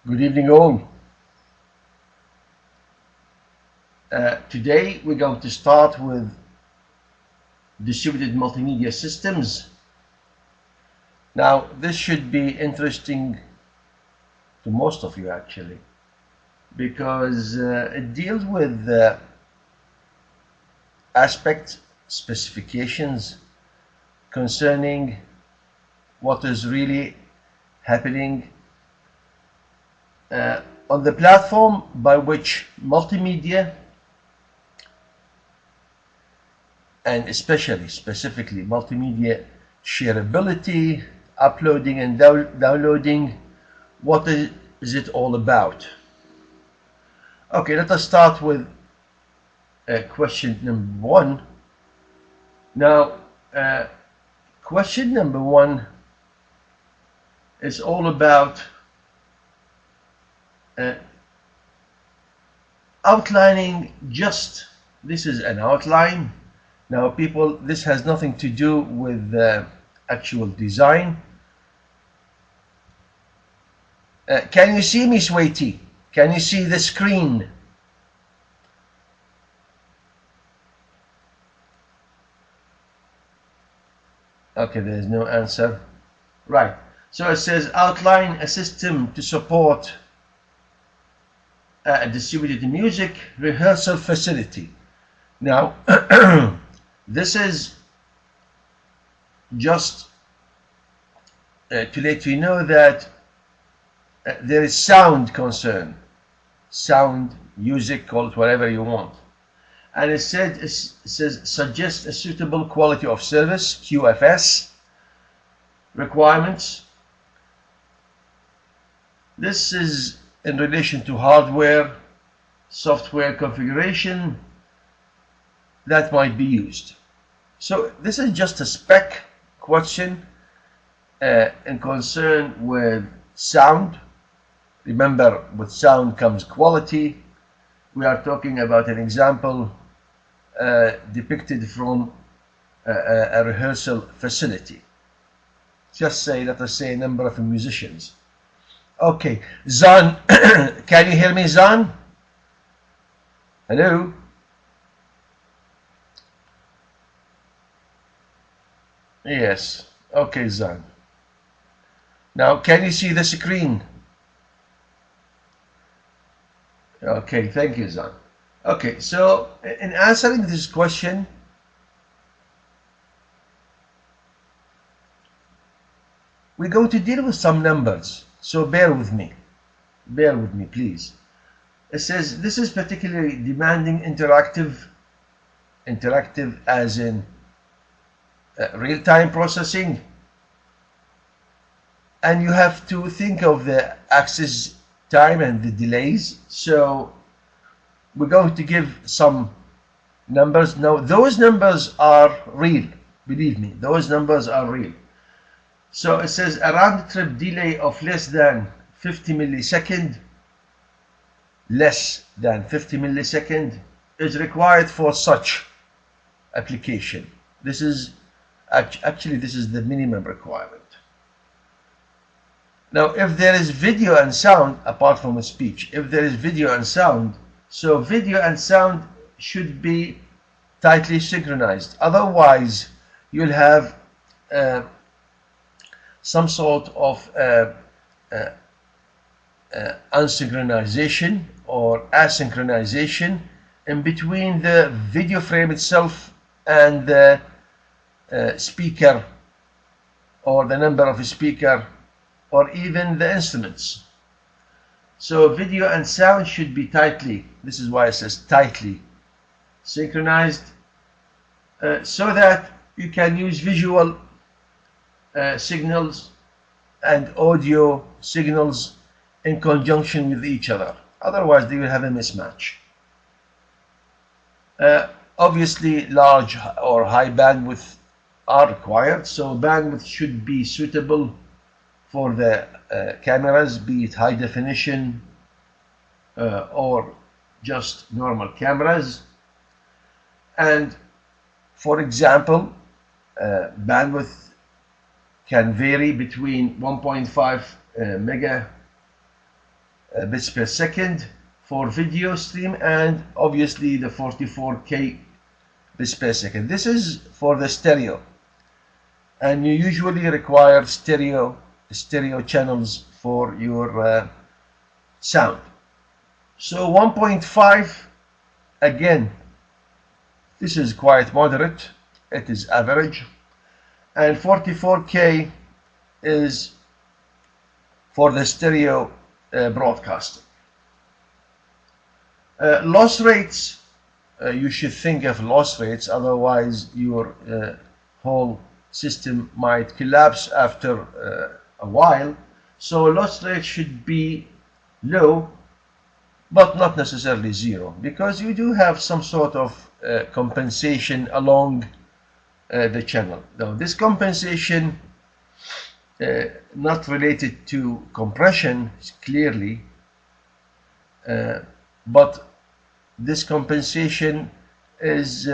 Good evening all. Today we're going to start with distributed multimedia systems. Now this should be interesting to most of you actually, because it deals with aspects, specifications concerning what is really happening on the platform by which multimedia, and specifically multimedia shareability, uploading and downloading, what is it all about? Okay, let us start with question number one. Now, question number one is all about outlining. This is an outline. Now people, this has nothing to do with actual design. Can you see me, Sweetie? Can you see the screen? Okay, there is no answer. Right, so it says outline a system to support a distributed music rehearsal facility. Now this is just to let you know that there is sound concern, sound, music, call it whatever you want, and it says suggest a suitable quality of service, QFS requirements. This is in relation to hardware, software configuration that might be used. So this is just a spec question in concern with sound. Remember, with sound comes quality. We are talking about an example depicted from a rehearsal facility. Just say, let us say, a number of musicians. Okay, Zan, can you hear me, Zan? Hello? Yes. Okay, Zan. Now, can you see the screen? Okay, thank you, Zan. Okay, so in answering this question, we're going to deal with some numbers. So bear with me, please. It says this is particularly demanding interactive as in real-time processing, and you have to think of the access time and the delays. So we're going to give some numbers. Now those numbers are real, believe me, those numbers are real. So it says a round-trip delay of less than 50 millisecond, is required for such application. This is actually the minimum requirement. Now if there is video and sound, apart from the speech, if there is video and sound, so video and sound should be tightly synchronized. Otherwise you'll have some sort of unsynchronization or asynchronization in between the video frame itself and the speaker, or the number of speaker, or even the instruments. So video and sound should be tightly, this is why it says tightly synchronized, so that you can use visual signals and audio signals in conjunction with each other. Otherwise they will have a mismatch. Obviously large or high bandwidth are required, so bandwidth should be suitable for the cameras, be it high definition or just normal cameras. And for example, bandwidth can vary between 1.5 bits per second for video stream, and obviously the 44K bits per second. This is for the stereo, and you usually require stereo channels for your sound. So 1.5, again, this is quite moderate, it is average, and 44K is for the stereo broadcasting. Loss rates, you should think of loss rates, otherwise your whole system might collapse after a while. So loss rate should be low, but not necessarily zero, because you do have some sort of compensation along the channel. Now this compensation not related to compression clearly, but this compensation is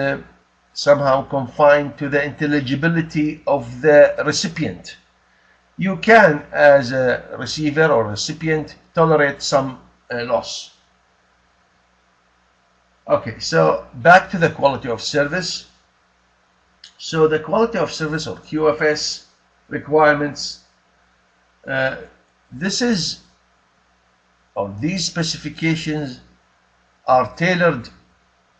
somehow confined to the intelligibility of the recipient. You can, as a receiver or recipient, tolerate some loss. Okay, so back to the quality of service. So the quality of service, or QFS requirements, these specifications are tailored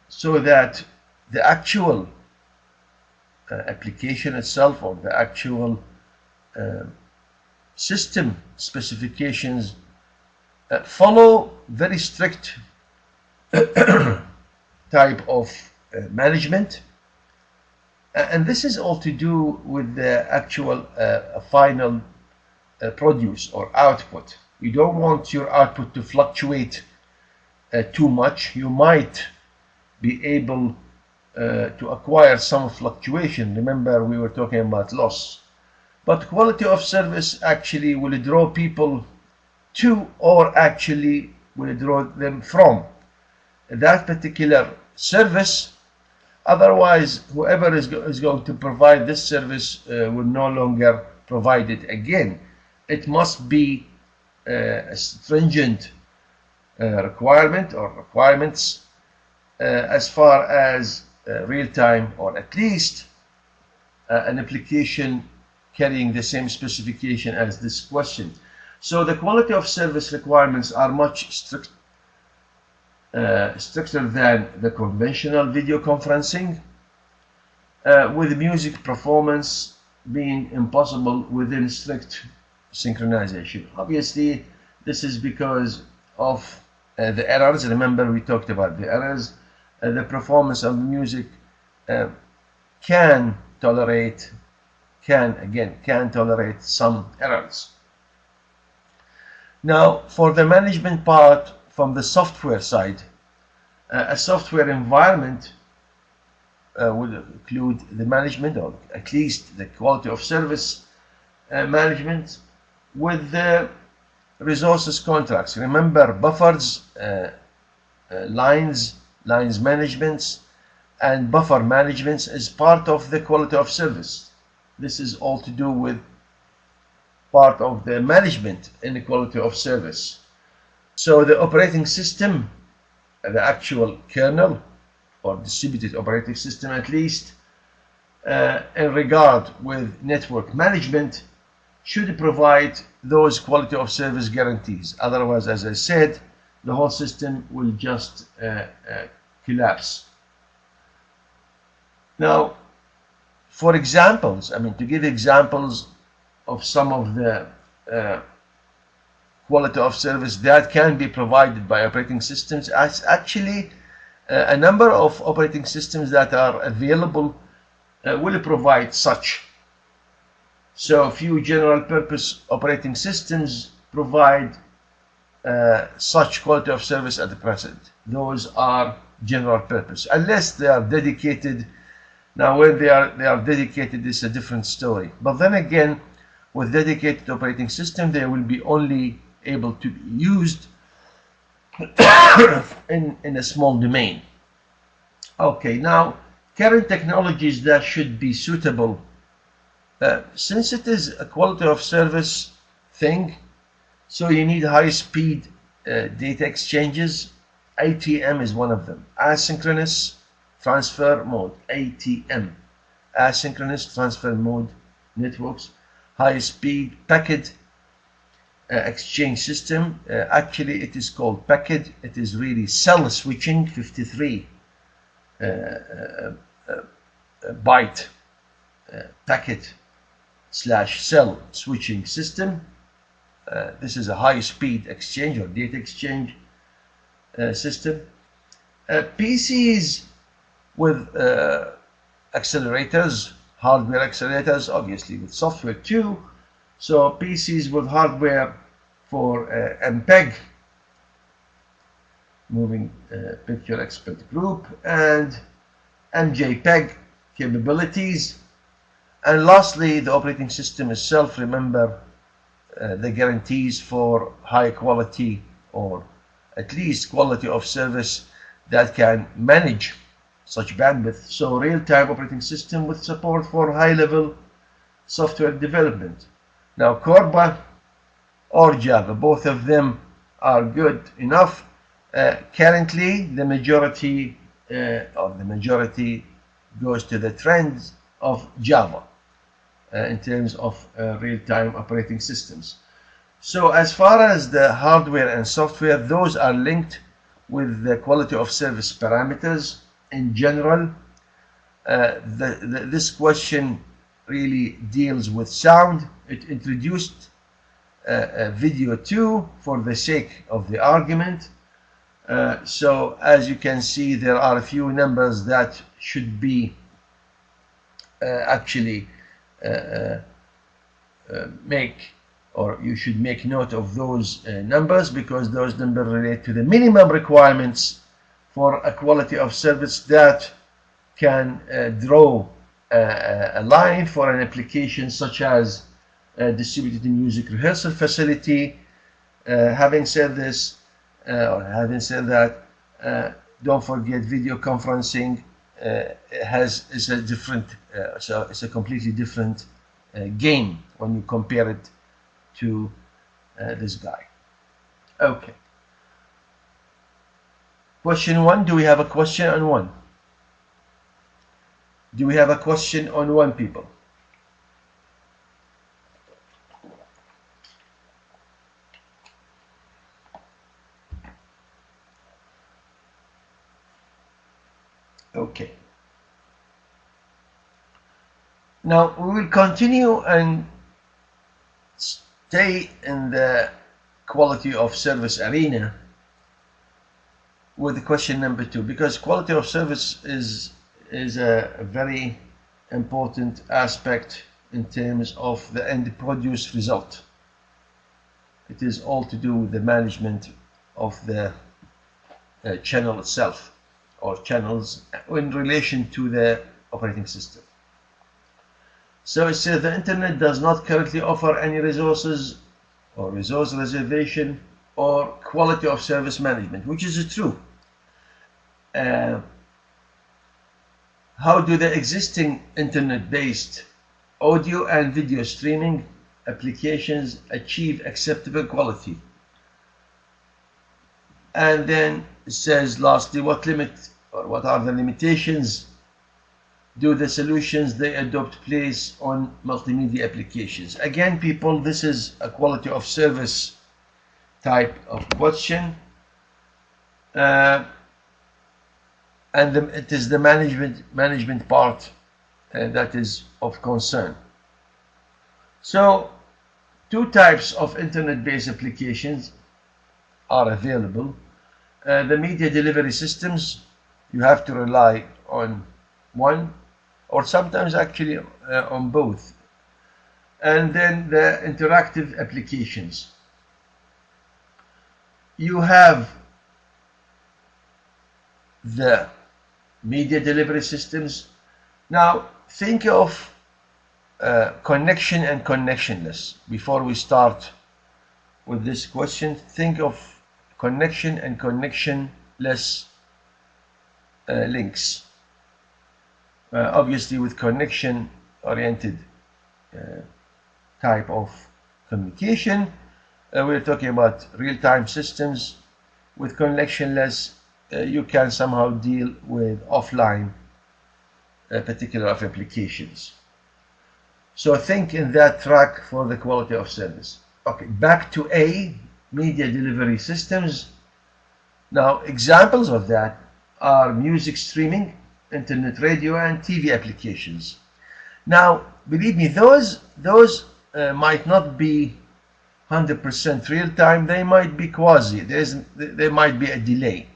so that the actual application itself, or the actual system specifications, follow very strict type of management, and this is all to do with the actual final produce or output. You don't want your output to fluctuate too much. You might be able to acquire some fluctuation. Remember, we were talking about loss. But quality of service actually will draw people to, or actually will draw them from, that particular service. Otherwise, whoever is going to provide this service will no longer provide it again. It must be a stringent requirement or requirements as far as real-time, or at least an application carrying the same specification as this question. So the quality of service requirements are much stricter than the conventional video conferencing, with music performance being impossible within strict synchronization. Obviously, this is because of the errors. Remember, we talked about the errors. The performance of the music can tolerate some errors. Now, for the management part, from the software side, a software environment would include the management, or at least the quality of service management, with the resources contracts. Remember, buffers, lines managements, and buffer managements is part of the quality of service. This is all to do with part of the management in the quality of service. So the operating system, the actual kernel or distributed operating system at least, in regard with network management, should provide those quality of service guarantees. Otherwise, as I said, the whole system will just collapse. Now, for examples, to give examples of some of the quality of service that can be provided by operating systems, as actually a number of operating systems that are available will provide such. So a few general purpose operating systems provide such quality of service at the present. Those are general purpose, unless they are dedicated. Now, when they are dedicated, it's a different story. But then again, with dedicated operating system, they will be only able to be used in a small domain. Okay, now current technologies that should be suitable, since it is a quality of service thing, so you need high speed data exchanges. ATM is one of them. Asynchronous transfer mode, ATM. Asynchronous transfer mode networks. High speed packet exchange system. Actually, it is called packet. It is really cell switching, 53 byte packet / cell switching system. This is a high speed exchange or data exchange system. PCs with accelerators, hardware accelerators, obviously with software too. So PCs with hardware for MPEG, moving picture expert group, and MJPEG capabilities. And lastly, the operating system itself. Remember the guarantees for high quality, or at least quality of service, that can manage such bandwidth. So real-time operating system with support for high-level software development. Now Corba or Java, both of them are good enough. Currently the majority goes to the trends of Java in terms of real-time operating systems. So as far as the hardware and software, those are linked with the quality of service parameters in general. This question really deals with sound. It introduced video too for the sake of the argument. So as you can see, there are a few numbers that should be actually you should make note of those numbers, because those numbers relate to the minimum requirements for a quality of service that can draw a line for an application such as distributed music rehearsal facility. Having said this, or having said that, don't forget video conferencing is a different, so it's a completely different game when you compare it to this guy. Okay. Question 1. Do we have a question on 1? Do we have a question on 1, people? Okay. Now we will continue and stay in the quality of service arena with question number 2, because quality of service is a very important aspect in terms of the end produce result. It is all to do with the management of the channel itself, or channels, in relation to the operating system. So it says the internet does not currently offer any resources or resource reservation or quality of service management, which is true. How do the existing internet-based audio and video streaming applications achieve acceptable quality? And then it says lastly, what are the limitations do the solutions they adopt place on multimedia applications? Again, people, this is a quality of service type of question, and it is the management part that is of concern. So 2 types of internet-based applications are available. The media delivery systems, you have to rely on one, or sometimes actually on both. And then the interactive applications. You have the media delivery systems. Now think of connection and connectionless. Before we start with this question, think of connection and connectionless links. Obviously with connection oriented type of communication, We're talking about real-time systems. With connectionless, you can somehow deal with offline particular of applications. So think in that track for the quality of service. Okay, back to A, media delivery systems. Now, examples of that are music streaming, internet radio, and TV applications. Now, believe me, those might not be 100% real time. They might be quasi. There might be a delay.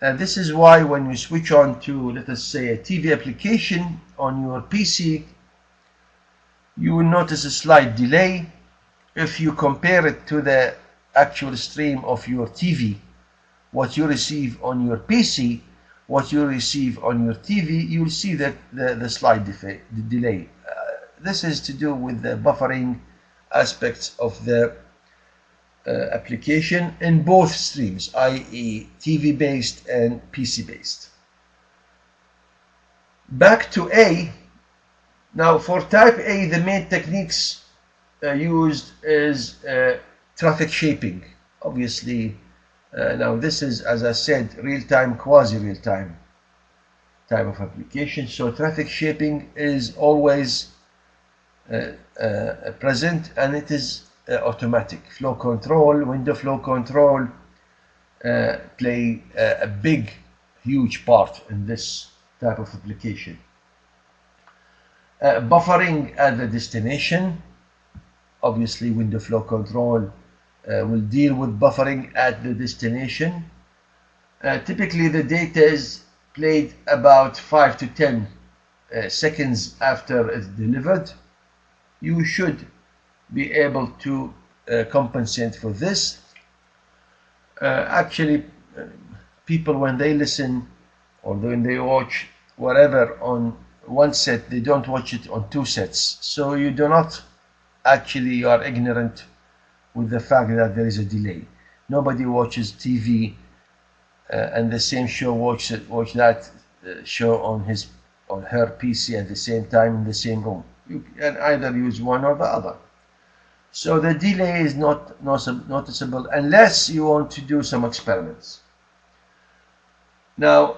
This is why when you switch on to, let us say, a TV application on your PC, you will notice a slight delay. If you compare it to the actual stream of your TV, what you receive on your PC, what you receive on your TV, you will see the slight delay. This is to do with the buffering aspects of the application in both streams, i.e. TV based and PC based. Back to A. Now for type A, the main techniques used is traffic shaping. Obviously, now this is, as I said, real-time, quasi-real-time type of application. So traffic shaping is always present, and it is automatic. Flow control, window flow control play a big, huge part in this type of application. Buffering at the destination. Obviously, window flow control will deal with buffering at the destination. Typically, the data is played about 5 to 10 seconds after it's delivered. You should be able to compensate for this. Actually, people, when they listen or when they watch whatever on one set, they don't watch it on two sets. So you do not actually, you are ignorant with the fact that there is a delay. Nobody watches TV and the same show watch that show on his or her PC at the same time in the same room. You can either use one or the other. So the delay is not noticeable unless you want to do some experiments. Now,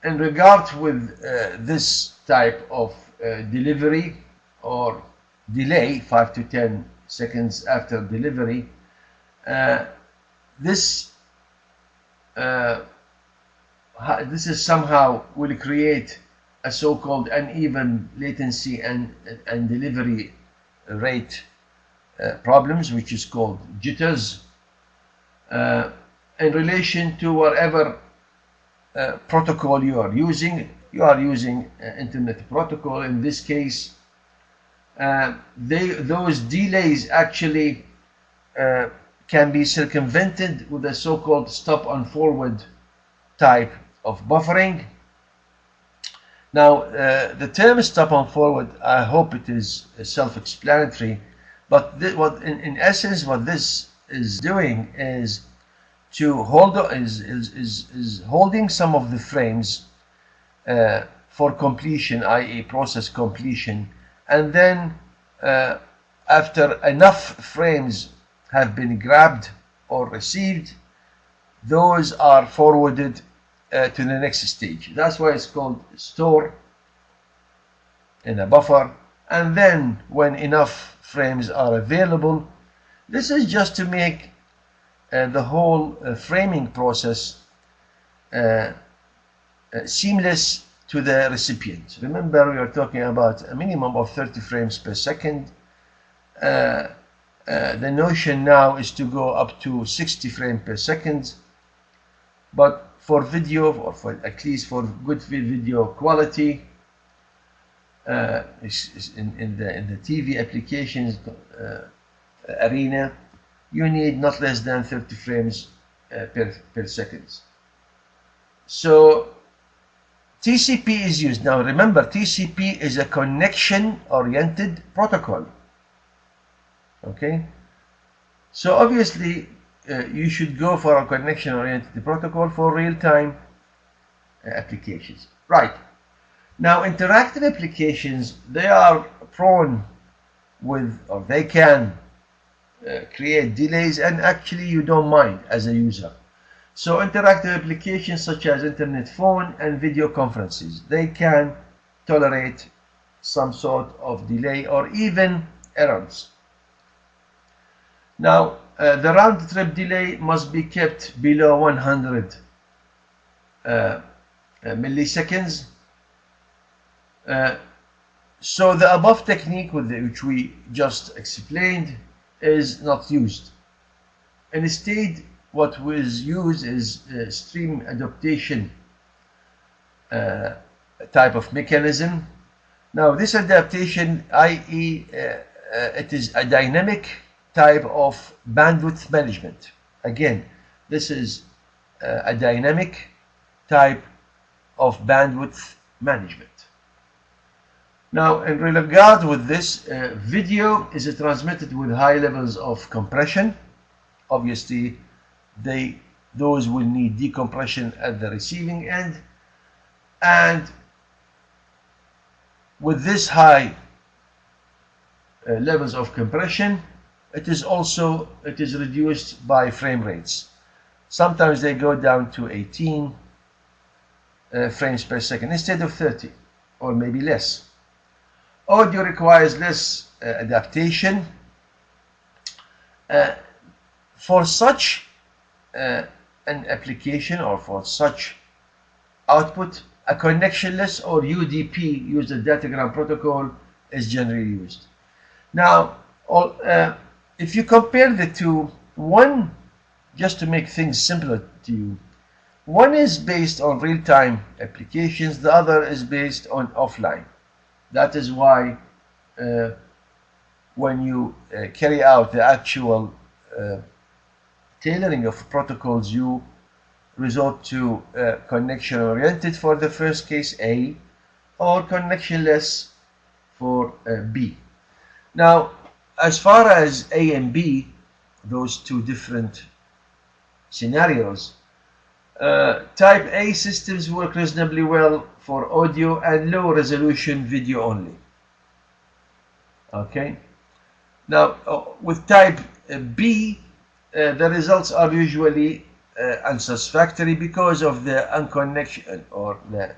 in regard with this type of delivery or delay, 5 to 10 seconds after delivery, this is somehow will create a so-called uneven latency and delivery rate problems, which is called jitters, in relation to whatever protocol you are using. You are using internet protocol. In this case, those delays actually can be circumvented with a so-called stop and forward type of buffering. Now, the term stop and forward, I hope it is self-explanatory, but in essence what this is doing is to hold is holding some of the frames for completion, i.e. process completion, and then after enough frames have been grabbed or received, those are forwarded to the next stage. That's why it's called store in a buffer. And then when enough frames are available, this is just to make the whole framing process seamless to the recipient. Remember, we are talking about a minimum of 30 frames per second. The notion now is to go up to 60 frames per second, but for video, or for at least for good video quality, in the TV applications arena, you need not less than 30 frames per second. So TCP is used. Now remember, TCP is a connection-oriented protocol. Okay, so obviously you should go for a connection-oriented protocol for real-time applications. Right. Now, interactive applications, they are prone with, or they can create delays, and actually you don't mind as a user. So interactive applications such as internet phone and video conferences, they can tolerate some sort of delay or even errors. Now, the round-trip delay must be kept below 100 milliseconds. So the above technique which we just explained is not used. Instead, what was used is stream adaptation type of mechanism. Now this adaptation, i.e. It is a dynamic type of bandwidth management. Again, this is a dynamic type of bandwidth management. Now, in regard with this, video is transmitted with high levels of compression. Obviously, those will need decompression at the receiving end, and with this high levels of compression, it is reduced by frame rates. Sometimes they go down to 18 frames per second instead of 30, or maybe less. Audio requires less adaptation. For such an application, or for such output, a connectionless or UDP, user datagram protocol, is generally used. Now, if you compare the two, one, just to make things simpler to you, one is based on real-time applications, the other is based on offline. That is why when you carry out the actual tailoring of protocols, you resort to connection oriented for the first case, A, or connectionless for B. Now, as far as A and B, those two different scenarios, type A systems work reasonably well for audio and low resolution video only. Okay. Now, with type B, the results are usually unsatisfactory because of the unconnection or the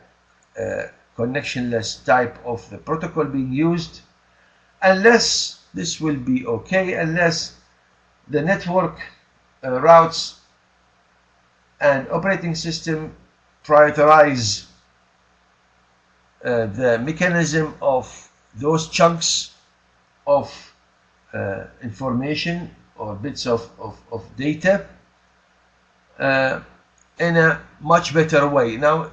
connectionless type of the protocol being used, unless this will be okay, unless the network routes and operating system prioritize the mechanism of those chunks of information or bits of data in a much better way. Now,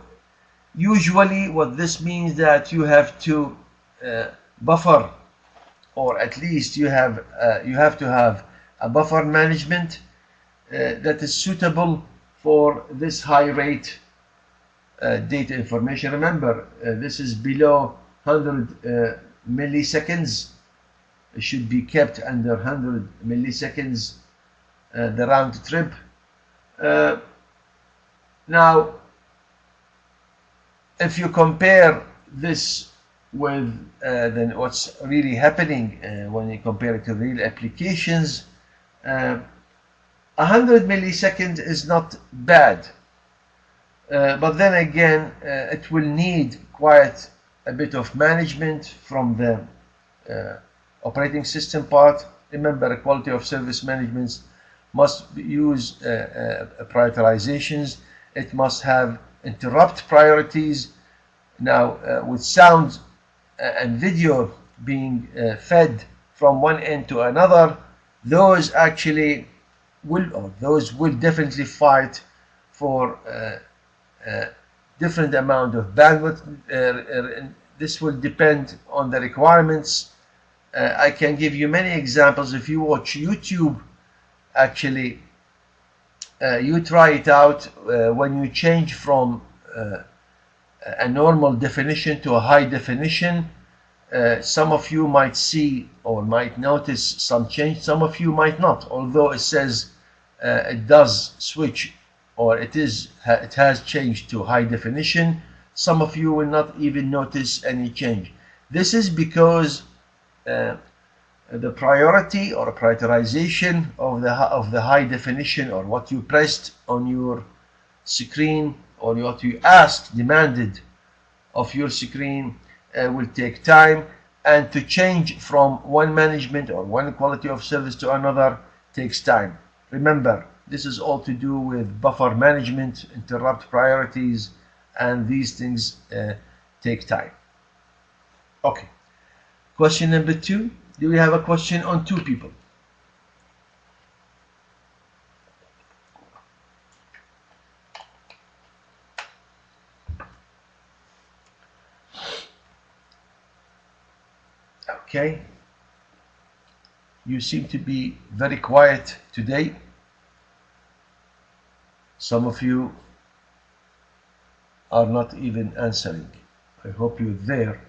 usually what this means that you have to buffer, or at least you have to have a buffer management that is suitable for this high rate data information. Remember, this is below 100 milliseconds. It should be kept under 100 milliseconds, the round trip. Now, if you compare this with then what's really happening when you compare it to real applications, 100 milliseconds is not bad, but then again it will need quite a bit of management from the operating system part. Remember, quality of service management must use prioritizations. It must have interrupt priorities. Now, with sound and video being fed from one end to another, those actually will definitely fight for different amount of bandwidth. This will depend on the requirements. I can give you many examples. If you watch YouTube, actually, you try it out when you change from a normal definition to a high definition. Some of you might see or might notice some change, some of you might not, although it says it does switch, or it has changed to high definition. Some of you will not even notice any change. This is because the priority or prioritization of the high definition, or what you pressed on your screen or what you asked, demanded of your screen, will take time, and to change from one management or one quality of service to another takes time. Remember, this is all to do with buffer management, interrupt priorities, and these things take time. Okay, question number 2. Do we have a question on 2 people? Okay, you seem to be very quiet today. Some of you are not even answering. I hope you're there.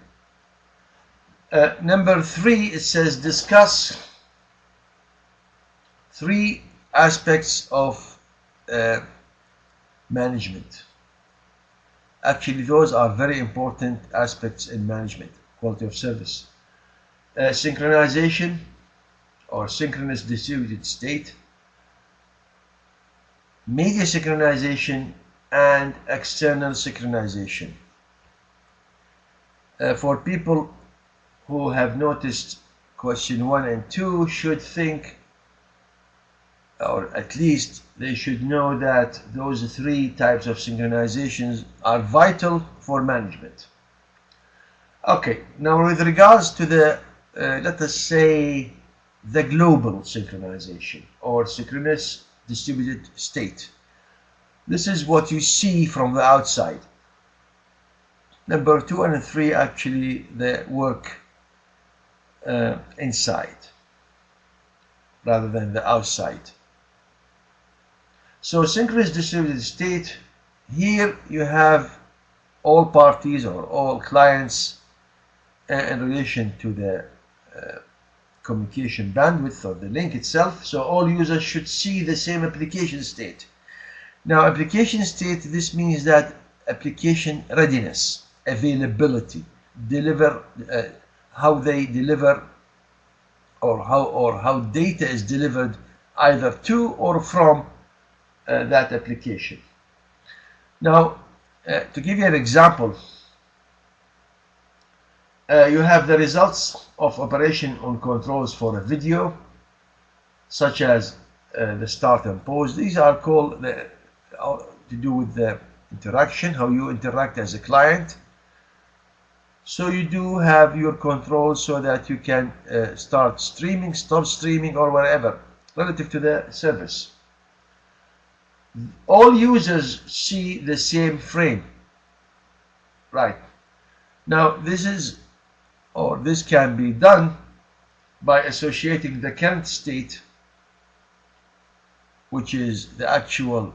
Number 3, it says discuss 3 aspects of management. Actually, those are very important aspects in management, quality of service. Synchronization or synchronous distributed state, media synchronization, and external synchronization. For people who have noticed question 1 and 2 should think, or at least they should know, that those 3 types of synchronizations are vital for management. Okay, now with regards to the let us say the global synchronization or synchronous distributed state. This is what you see from the outside. Number 2 and 3 actually they work inside rather than the outside. So synchronous distributed state, here you have all parties or all clients in relation to the communication bandwidth or the link itself. So all users should see the same application state. Now application state, this means that application readiness, availability, how they deliver, or how data is delivered either to or from that application. Now to give you an example, you have the results of operation on controls for a video, such as the start and pause. These are called to do with the interaction, how you interact as a client. So you do have your controls so that you can start streaming, stop streaming, or whatever relative to the service. All users see the same frame, right? Now this can be done by associating the current state, which is the actual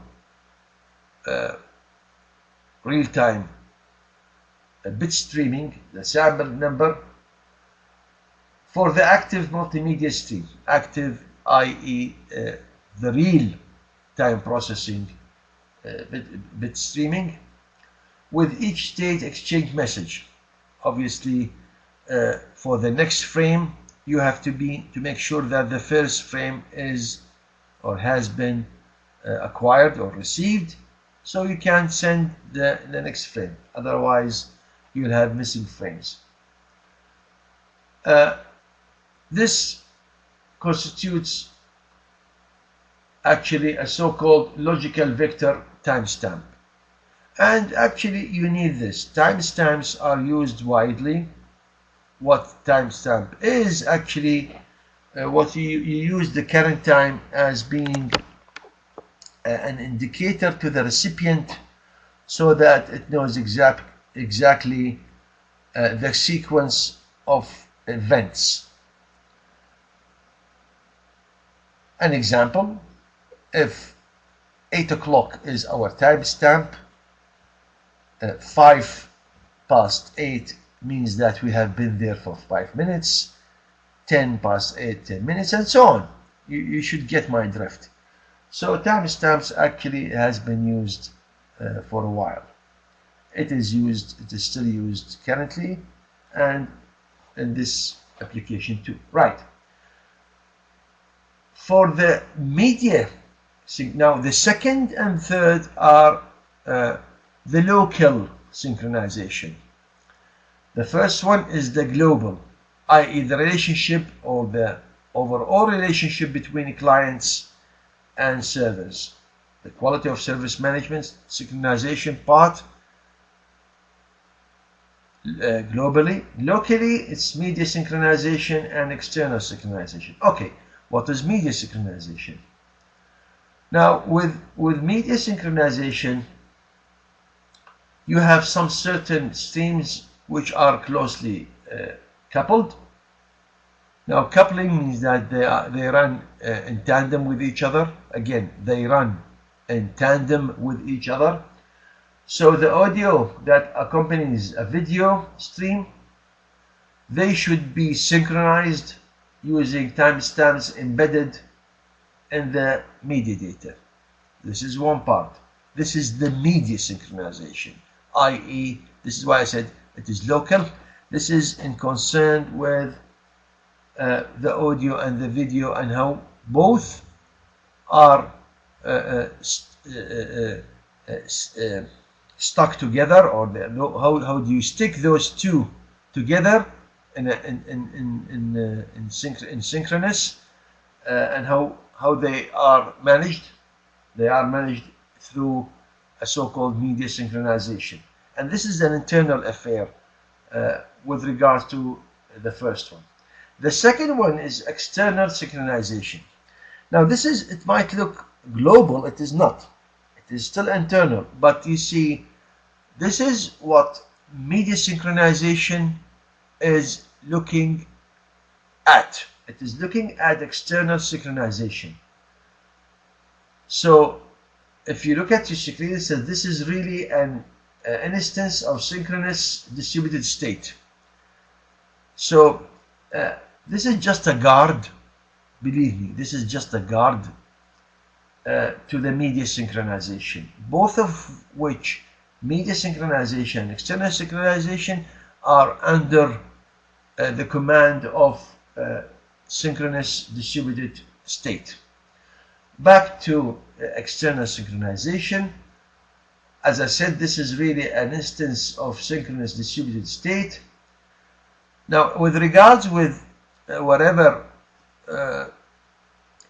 real-time bit streaming, the sample number, for the active multimedia stream. Active, i.e. The real-time processing bit streaming, with each state exchange message. Obviously, for the next frame, you have to make sure that the first frame is or has been acquired or received, so you can send the next frame. Otherwise, you'll have missing frames. This constitutes actually a so-called logical vector timestamp. And actually you need this. Timestamps are used widely. What timestamp is actually what you use the current time as being an indicator to the recipient, so that it knows exactly the sequence of events. An example, if 8 o'clock is our timestamp, 5 past 8 means that we have been there for 5 minutes, 10 past 8, 10 minutes, and so on. You should get my drift. So timestamps actually has been used for a while. It is still used currently, and in this application too. Right. For the media, now the second and third are the local synchronization. The first one is the global, i.e. the relationship or the overall relationship between clients and servers. The quality of service management synchronization part globally. Locally, it's media synchronization and external synchronization. Okay, what is media synchronization? Now, with media synchronization, you have some certain streams which are closely coupled. Now, coupling means that they run in tandem with each other. Again, they run in tandem with each other. So the audio that accompanies a video stream, they should be synchronized using timestamps embedded in the media data. This is one part. This is the media synchronization, i.e. this is why I said it is local. This is in concern with the audio and the video and how both are stuck together, or how do you stick those two together in synchronous, and how they are managed. They are managed through a so-called media synchronization, and this is an internal affair with regards to the first one. The second one is external synchronization. Now it might look global, it is not. It is still internal, but you see, this is what media synchronization is looking at. It is looking at external synchronization. So if you look at your screen, it says this is really an instance of synchronous distributed state. So this is just a guard. Believe me, this is just a guard to the media synchronization, both of which, media synchronization and external synchronization, are under the command of synchronous distributed state. Back to external synchronization. As I said, this is really an instance of synchronous distributed state. Now, with regards with whatever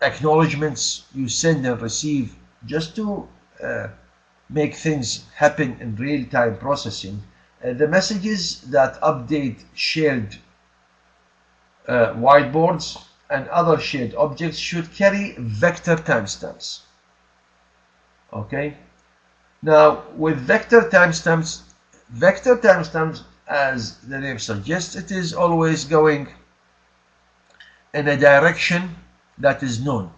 acknowledgements you send and receive, just to make things happen in real-time processing, the messages that update shared whiteboards and other shared objects should carry vector timestamps. Okay? Now, with vector timestamps, as the name suggests, it is always going in a direction that is known.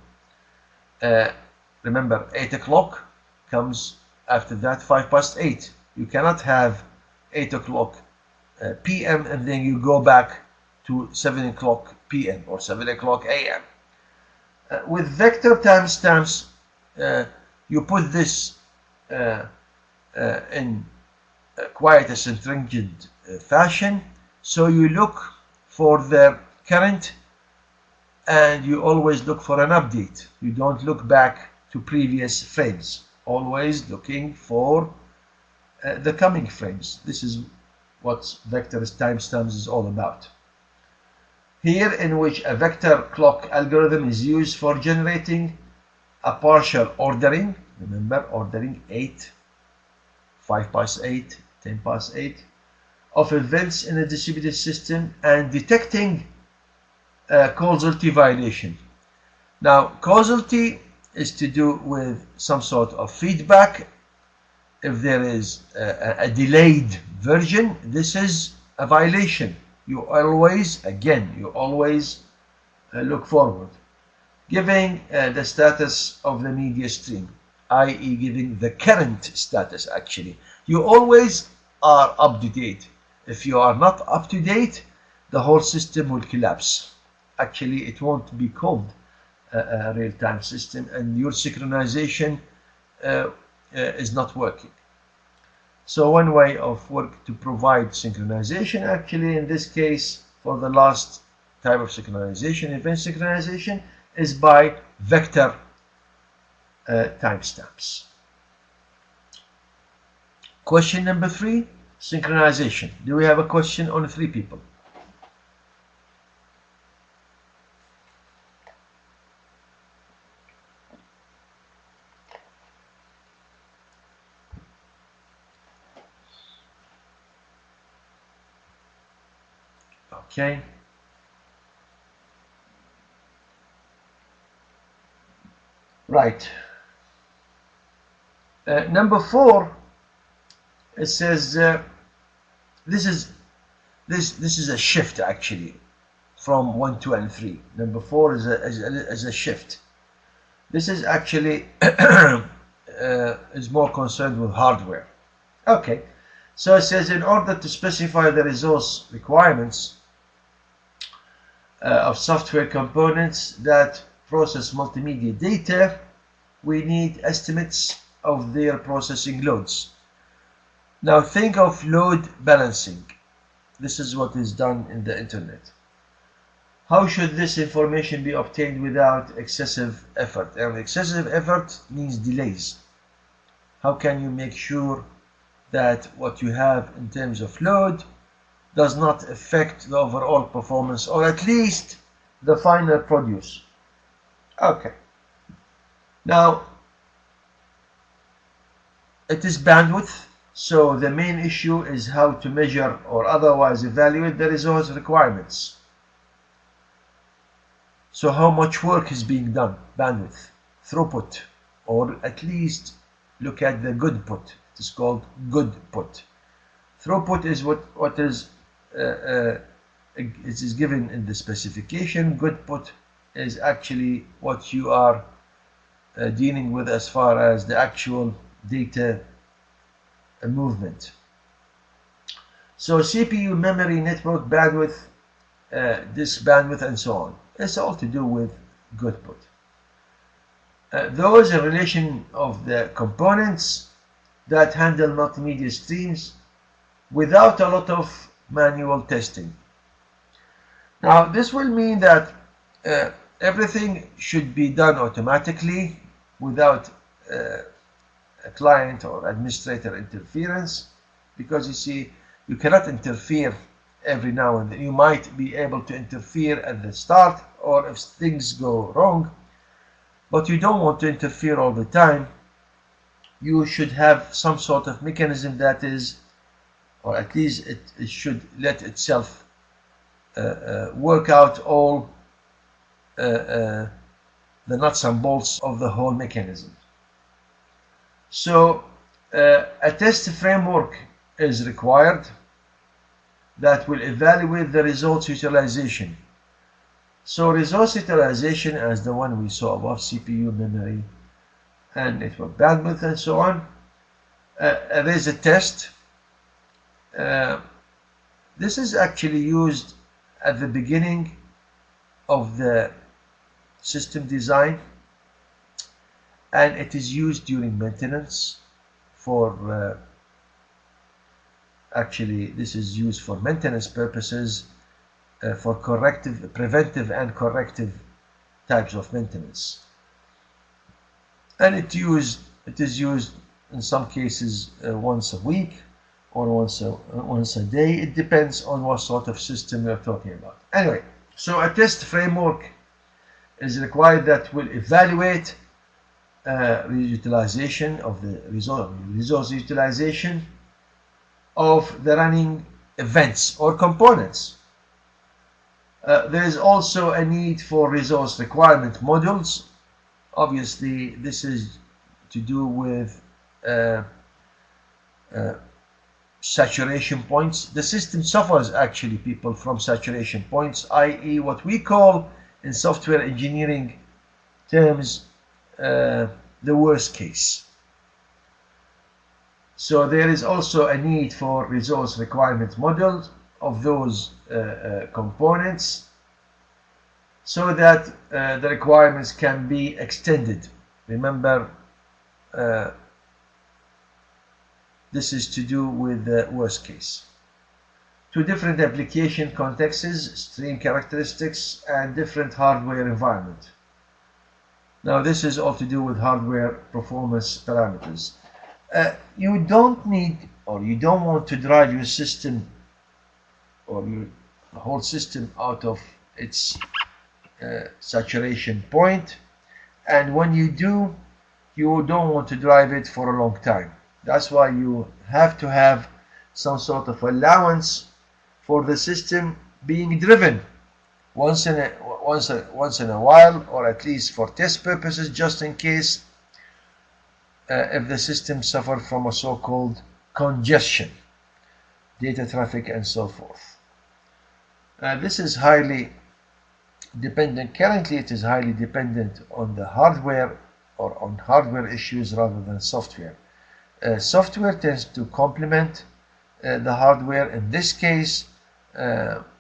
Remember, 8 o'clock comes after that 8:05. You cannot have 8 o'clock p.m. and then you go back to 7 o'clock p.m. or 7 o'clock a.m. With vector timestamps, you put this in quite a stringent fashion. So you look for the current and you always look for an update. You don't look back to previous frames, always looking for the coming frames. This is what vector timestamps is all about. Here, in which a vector clock algorithm is used for generating a partial ordering. Remember, ordering 8, 8:05, 8:10, of events in a distributed system and detecting causality violation. Now, causality is to do with some sort of feedback. If there is a delayed version, this is a violation. You always look forward. Giving the status of the media stream, i.e. giving the current status actually. You always are up to date. If you are not up to date, the whole system will collapse. Actually, it won't be called a real-time system, and your synchronization is not working. So one way of work to provide synchronization, actually in this case for the last type of synchronization, event synchronization, is by vector timestamps. Question number 3, synchronization. Do we have a question on 3 people? Okay. Right. Number 4, it says this is a shift actually from 1, 2, and 3. Number 4 is a shift. This is actually is more concerned with hardware. Okay. So it says in order to specify the resource requirements of software components that process multimedia data, we need estimates of their processing loads. Now think of load balancing. This is what is done in the internet. How should this information be obtained without excessive effort? And excessive effort means delays. How can you make sure that what you have in terms of load does not affect the overall performance, or at least the final produce? Okay. Now, it is bandwidth, so the main issue is how to measure or otherwise evaluate the resource requirements. So how much work is being done, bandwidth, throughput, or at least look at the good put. It's called good put. Throughput is what is it is given in the specification. Good put is actually what you are dealing with as far as the actual data movement. So CPU, memory, network bandwidth, disk bandwidth, and so on. It's all to do with good put. Those in relation of the components that handle multimedia streams without a lot of manual testing. Now this will mean that everything should be done automatically without a client or administrator interference, because you see, you cannot interfere every now and then. You might be able to interfere at the start or if things go wrong, but you don't want to interfere all the time. You should have some sort of mechanism that is, or at least it should let itself work out all the nuts and bolts of the whole mechanism. So a test framework is required that will evaluate the resource utilization. So resource utilization, as the one we saw above, CPU, memory, and network bandwidth, and so on. There is a test. This is actually used at the beginning of the system design, and it is used during maintenance for actually this is used for maintenance purposes, for preventive and corrective types of maintenance, and it is used in some cases once a week or once a day. It depends on what sort of system you're talking about. Anyway, so a test framework is required that will evaluate utilization of the resource utilization of the running events or components. There is also a need for resource requirement modules. Obviously, this is to do with saturation points. The system suffers actually, people, from saturation points, i.e. what we call in software engineering terms the worst case. So there is also a need for resource requirement models of those components, so that the requirements can be extended. Remember, this is to do with the worst case. To different application contexts, stream characteristics, and different hardware environment. Now this is all to do with hardware performance parameters. You don't need, or you don't want to drive your system or your whole system out of its saturation point, and when you do, you don't want to drive it for a long time. That's why you have to have some sort of allowance for the system being driven once in a while, or at least for test purposes, just in case if the system suffered from a so-called congestion, data traffic and so forth. This is highly dependent. Currently it is highly dependent on the hardware, or on hardware issues rather than software. Software tends to complement the hardware. In this case,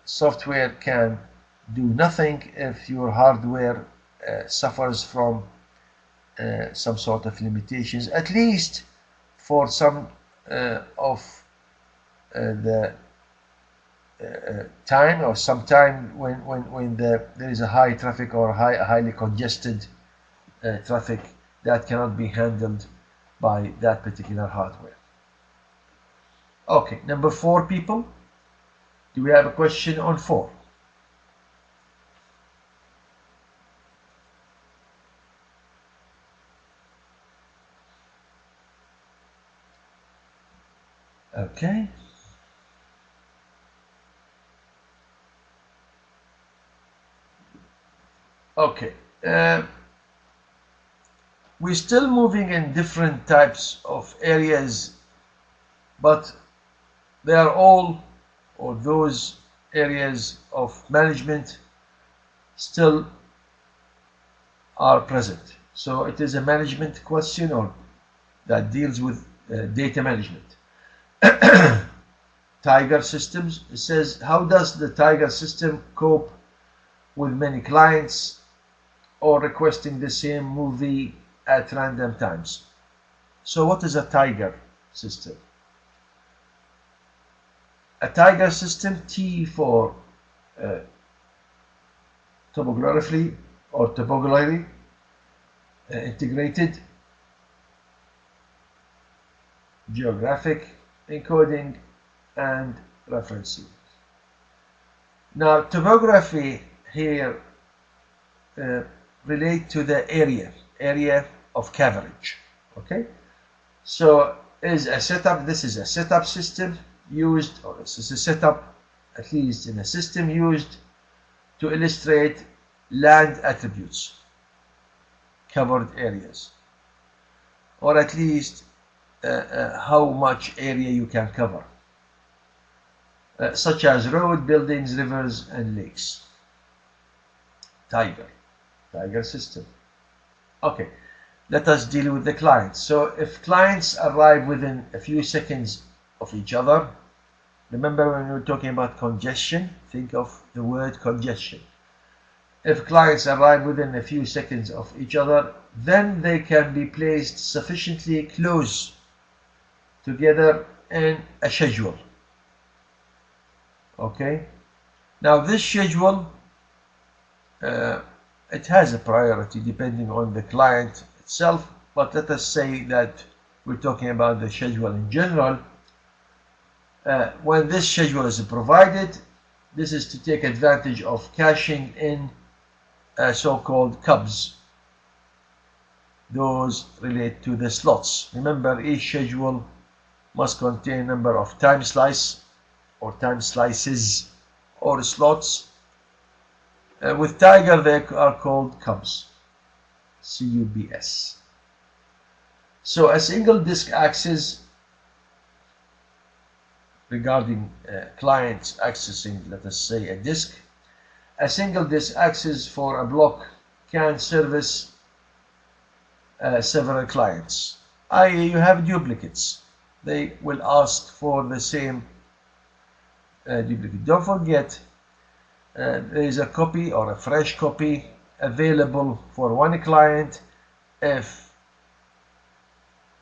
software can do nothing if your hardware suffers from some sort of limitations, at least for some of the time, or some time when there is a high traffic or highly congested traffic that cannot be handled by that particular hardware. Okay, number 4, people. Do we have a question on 4? Okay. Okay. We're still moving in different types of areas, but they are all, or those areas of management still are present. So it is a management question, or that deals with data management. Tiger systems. It says, how does the Tiger system cope with many clients or requesting the same movie at random times? So what is a Tiger system? A Tiger system, T for topography or topography, integrated geographic encoding and referencing. Now topography here relate to the area of coverage. Okay, so is a setup, this is a setup system used, or this is a setup at least in a system used to illustrate land attributes, covered areas, or at least how much area you can cover, such as road, buildings, rivers and lakes. Tiger system. Okay, let us deal with the clients. So if clients arrive within a few seconds of each other, remember when we were talking about congestion, think of the word congestion. If clients arrive within a few seconds of each other, then they can be placed sufficiently close together in a schedule. Okay, now this schedule it has a priority depending on the client itself, but let us say that we're talking about the schedule in general. When this schedule is provided, this is to take advantage of caching in so-called cubs. Those relate to the slots. Remember, each schedule must contain a number of time slice or time slices or slots. With Tiger, they are called cubs, C-U-B-S. So a single disk access, regarding clients accessing, let us say, a disk, a single disk access for a block can service several clients, i.e. you have duplicates. They will ask for the same duplicate. Don't forget, there is a copy or a fresh copy available for one client if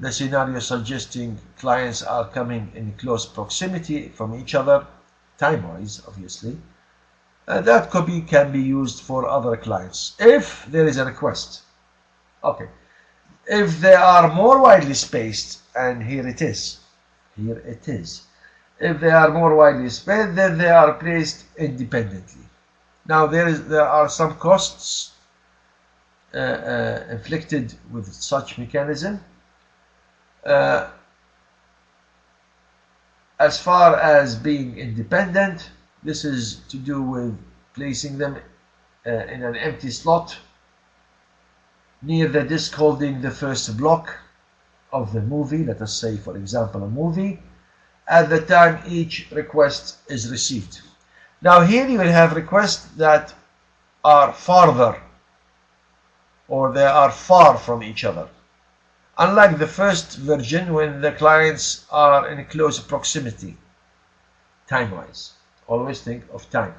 the scenario suggesting clients are coming in close proximity from each other, time-wise obviously. That copy can be used for other clients if there is a request. Okay. If they are more widely spaced, and here it is, if they are more widely spaced, then they are placed independently. Now there are some costs inflicted with such mechanism. As far as being independent, this is to do with placing them in an empty slot near the disk holding the first block of the movie, let us say for example a movie, at the time each request is received. Now here you will have requests that are farther, or they are far from each other. Unlike the first version, when the clients are in close proximity, time-wise. Always think of time.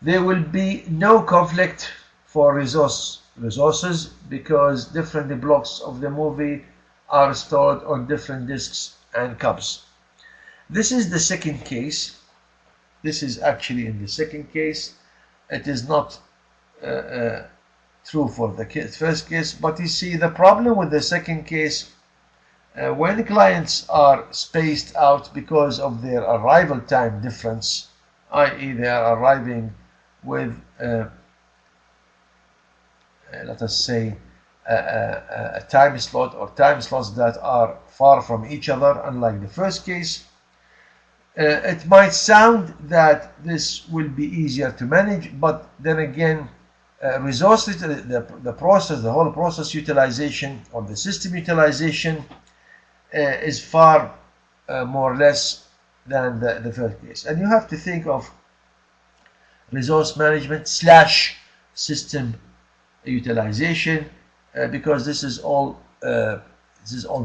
There will be no conflict for resources because different blocks of the movie are stored on different disks and cubs. This is the second case. This is actually in the second case. It is not true for the first case, but you see the problem with the second case, when the clients are spaced out because of their arrival time difference, i.e. they are arriving with let us say a time slot or time slots that are far from each other, unlike the first case, it might sound that this will be easier to manage, but then again, resources, the whole process utilization or the system utilization is far more or less than the first case. And you have to think of resource management slash system utilization because this is all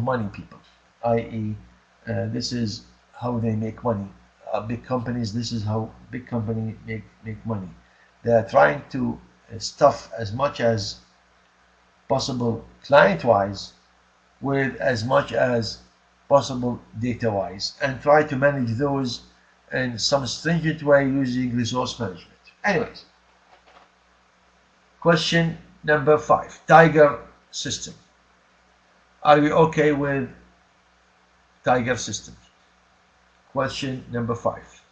money, people, i.e. This is how they make money. Big companies, this is how big companies make money. They are trying to stuff as much as possible client-wise with as much as possible data-wise and try to manage those in some stringent way using resource management. Anyways, question number 5, Tiger system. Are we okay with Tiger systems? Question number 5.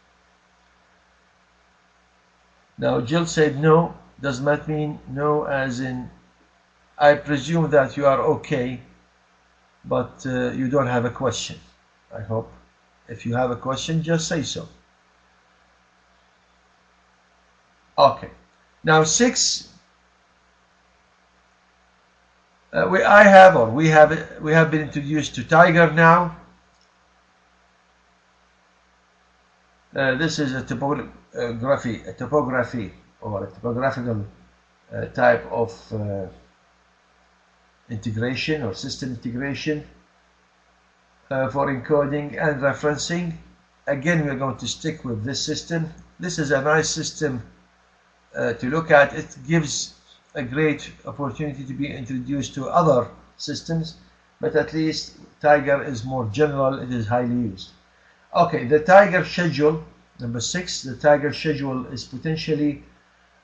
Now Jill said no. Does not mean no as in I presume that you are okay, but you don't have a question. I hope if you have a question, just say so. Okay. Now 6. We have been introduced to Tiger now. This is a topography or a topographical type of integration or system integration for encoding and referencing. Again, we're going to stick with this system. This is a nice system to look at. It gives a great opportunity to be introduced to other systems, but at least Tiger is more general. It is highly used. Okay, the Tiger schedule, number 6, the Tiger schedule is potentially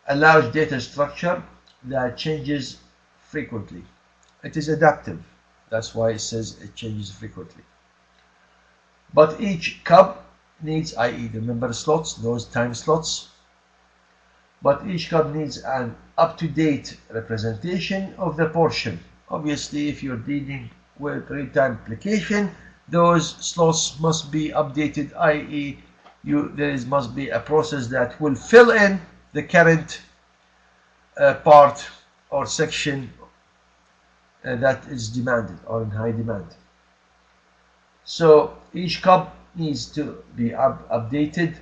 a large data structure that changes frequently. It is adaptive. That's why it says it changes frequently. But each cub needs, i.e. the member slots, those time slots, but each cub needs an up-to-date representation of the portion. Obviously, if you're dealing with real-time application, those slots must be updated, i.e. must be a process that will fill in the current part or section that is demanded or in high demand. So each cub needs to be updated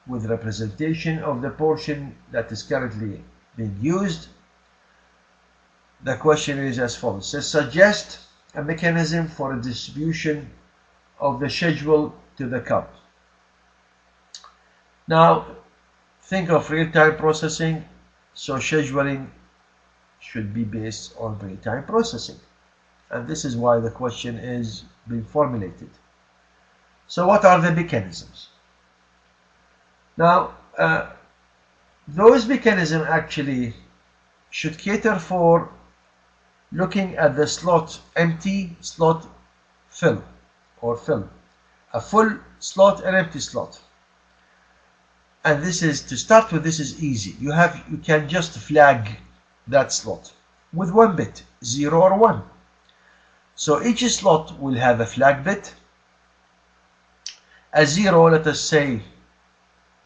with representation of the portion that is currently being used. The question is as follows. It says, suggest a mechanism for a distribution of the schedule to the cub. Now, think of real-time processing, so scheduling should be based on real-time processing. And this is why the question is being formulated. So what are the mechanisms? Now, those mechanisms actually should cater for looking at the slot empty, slot fill, or fill. A full slot and empty slot. And this is, to start with, this is easy. You can just flag that slot with one bit, 0 or 1. So each slot will have a flag bit. A 0, let us say,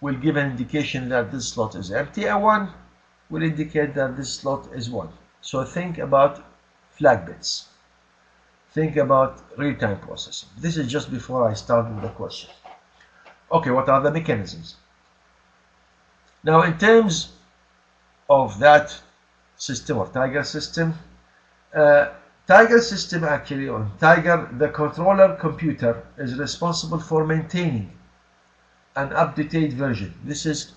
will give an indication that this slot is empty. A 1 will indicate that this slot is 1. So think about flag bits. Think about real-time processing. This is just before I start with the question. Okay, what are the mechanisms? Now, in terms of that system or Tiger system, Tiger system actually, on Tiger, the controller computer is responsible for maintaining an up-to-date version. This is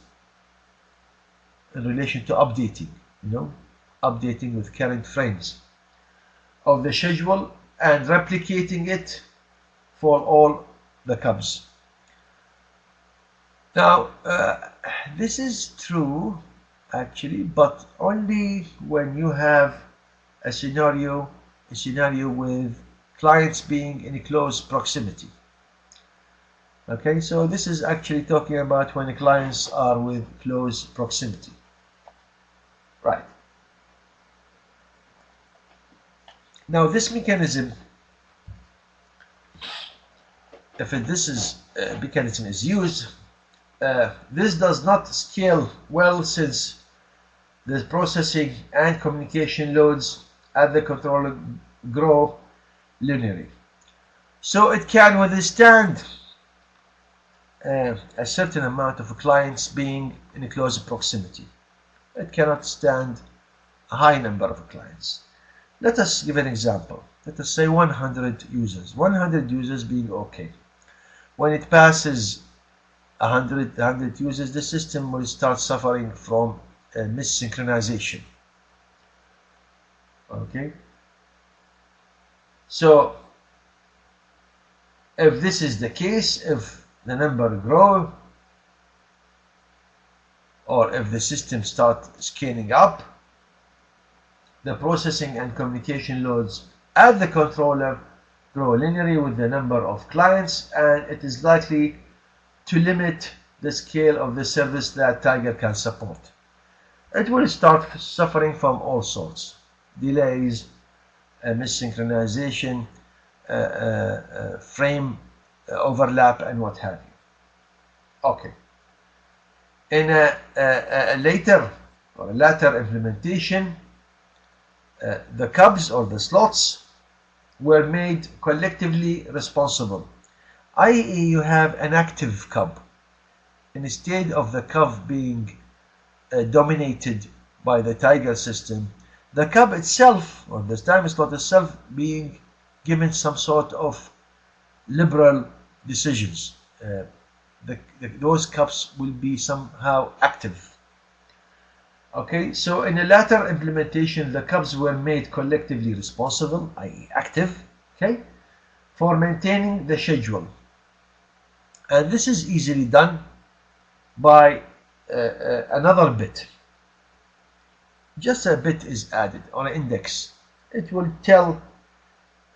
in relation to updating, updating with current frames of the schedule and replicating it for all the cubs. Now, this is true actually, but only when you have a scenario with clients being in close proximity. Okay, so this is actually talking about when the clients are with close proximity. Right. Now this mechanism, if this mechanism is used, this does not scale well since the processing and communication loads at the controller grow linearly. So it can withstand a certain amount of clients being in a close proximity. It cannot stand a high number of clients. Let us give an example. Let us say 100 users. 100 users being okay. When it passes 100 users, the system will start suffering from missynchronization. Okay. So if this is the case, if the number grows, or if the system starts scaling up, the processing and communication loads at the controller grow linearly with the number of clients, and it is likely to limit the scale of the service that Tiger can support. It will start suffering from all sorts: delays, missynchronization, frame overlap, and what have you. Okay. In a later or a latter implementation, the cubs or the slots were made collectively responsible, i.e. you have an active cub. Instead of the cub being dominated by the Tiger system, the cub itself, or the time slot itself, being given some sort of liberal decisions. Those cubs will be somehow active. Okay, so in a later implementation, the cubs were made collectively responsible, i.e. active, okay, for maintaining the schedule. And this is easily done by another bit. Just a bit is added, or an index. It will tell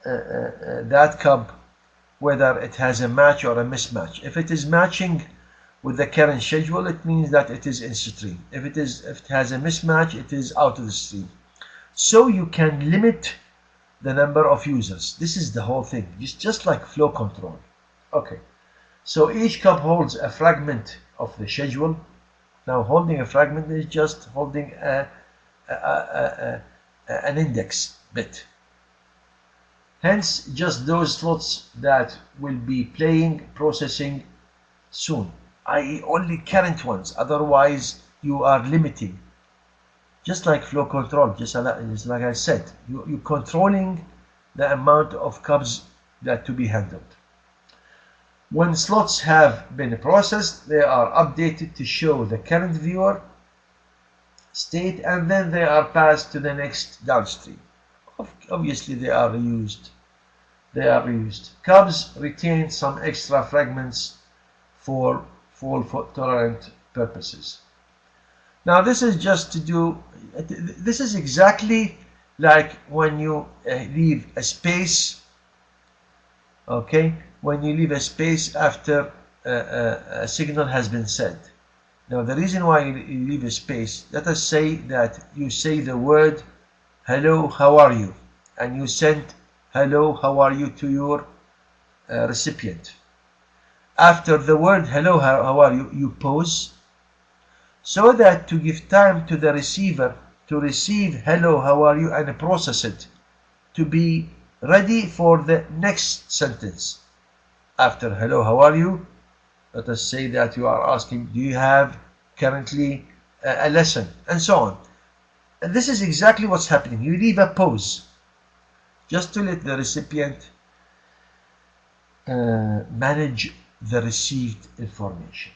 that cub whether it has a match or a mismatch. If it is matching with the current schedule, it means that it is in stream. If it has a mismatch, it is out of the stream. So you can limit the number of users. This is the whole thing. It's just like flow control. Okay. So each cub holds a fragment of the schedule. Now holding a fragment is just holding an index bit. Hence, just those slots that will be processing soon, i.e. only current ones. Otherwise, you are limiting. Just like flow control, just like I said, you're controlling the amount of cubs that to be handled. When slots have been processed, they are updated to show the current viewer state, and then they are passed to the next downstream. Obviously, they are reused. Cubs retain some extra fragments for fault-tolerant purposes. Now, this is just to do. This is exactly like when you leave a space, okay, when you leave a space after a signal has been sent. Now the reason why you leave a space, let us say that you say the word hello, how are you, and you send hello, how are you to your recipient. After the word hello, how are you, you pause, so that to give time to the receiver to receive hello, how are you, and process it to be ready for the next sentence. After hello, how are you, let us say that you are asking, do you have currently a lesson, and so on. And this is exactly what's happening. You leave a pause just to let the recipient manage the received information.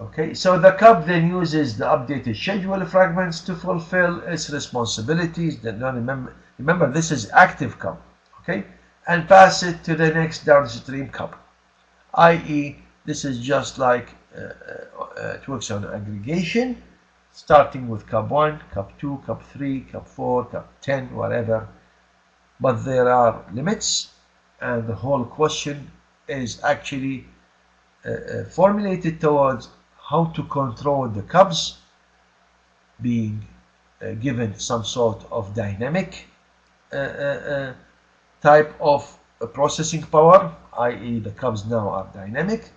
Okay, so the CUB then uses the updated schedule fragments to fulfill its responsibilities. Then remember this is active CUB, okay, and pass it to the next downstream CUB, i.e. this is just like it works on aggregation, starting with CUB 1, CUB 2, CUB 3, CUB 4, CUB 10, whatever. But there are limits, and the whole question is actually formulated towards how to control the CUBs, being given some sort of dynamic type of processing power, i.e. the CUBs now are dynamic,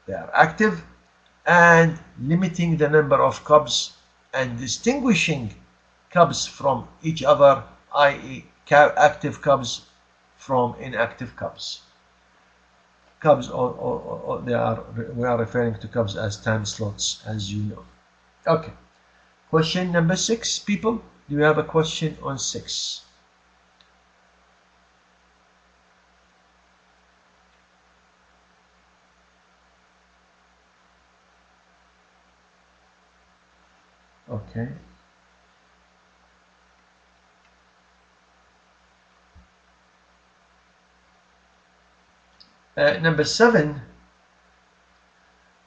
they are active, and limiting the number of CUBs and distinguishing CUBs from each other, i.e. active CUBs from inactive CUBs. CUBs, we are referring to CUBs as time slots, as you know. Okay, question number 6, people. Do you have a question on 6? Okay. Number 7.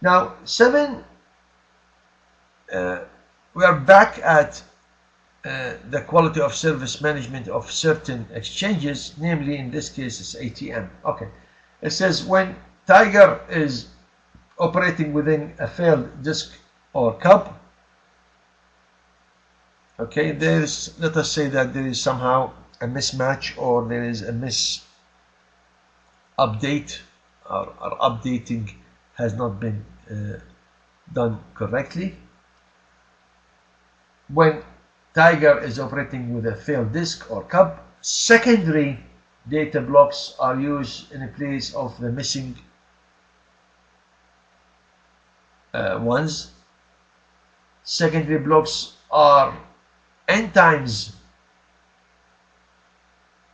Now 7, we are back at the quality of service management of certain exchanges, namely in this case it's ATM. Okay, it says when Tiger is operating within a failed disk or CUB, okay, let us say that there is somehow a mismatch, or there is a update, or updating has not been done correctly. When Tiger is operating with a failed disk or CUB, secondary data blocks are used in place of the missing ones. Secondary blocks are n times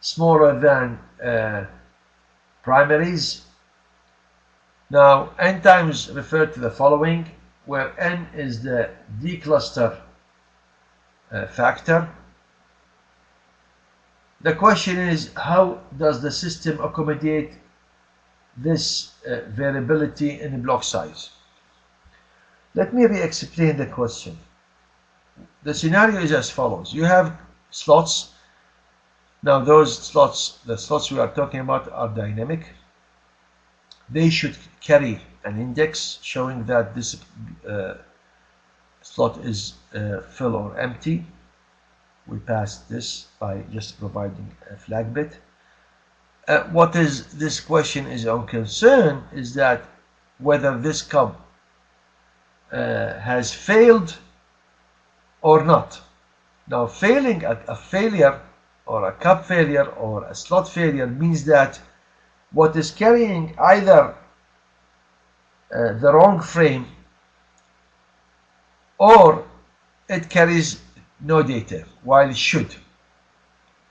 smaller than primaries. Now n times refer to the following, where n is the decluster factor. The question is, how does the system accommodate this variability in the block size? Let me re-explain the question. The scenario is as follows. You have slots. Now those slots, the slots we are talking about, are dynamic. They should carry an index showing that this slot is full or empty. We passed this by just providing a flag bit. What is this question is on concern is that whether this CUB has failed or not. Now failing, a failure or a CUB failure or a slot failure means that what is carrying either the wrong frame, or it carries no data while it should.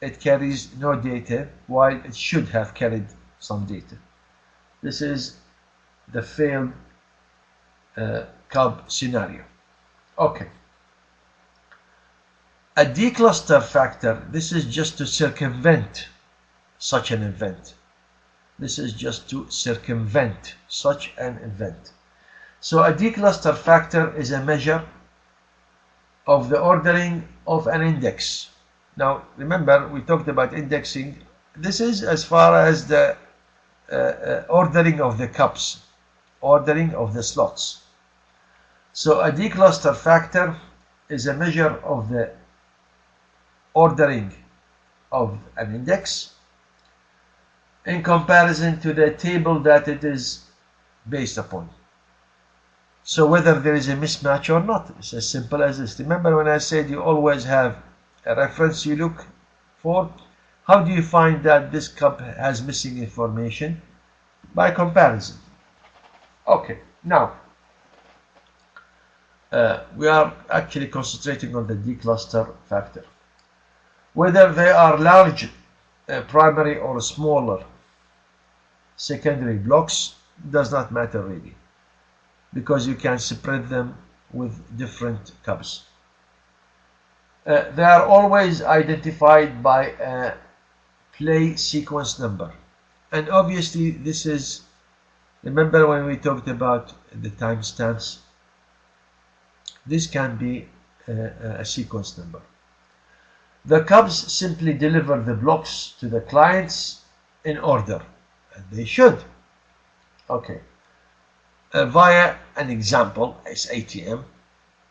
It carries no data while it should have carried some data. This is the failed CUB scenario. Okay. A decluster factor, this is just to circumvent such an event. This is just to circumvent such an event. So a decluster factor is a measure of the ordering of an index Now remember, we talked about indexing. This is as far as the ordering of the cups, ordering of the slots. So a decluster factor is a measure of the ordering of an index in comparison to the table that it is based upon. So whether there is a mismatch or not, it's as simple as this. Remember when I said you always have a reference you look for? How do you find that this cup has missing information? By comparison. Okay, now we are actually concentrating on the decluster factor. Whether they are large primary or smaller secondary blocks does not matter really, because you can spread them with different cups. They are always identified by a play sequence number, and obviously this is, remember when we talked about the timestamps, this can be a sequence number. The cubs simply deliver the blocks to the clients in order, and they should. Okay. Via an example, it's ATM,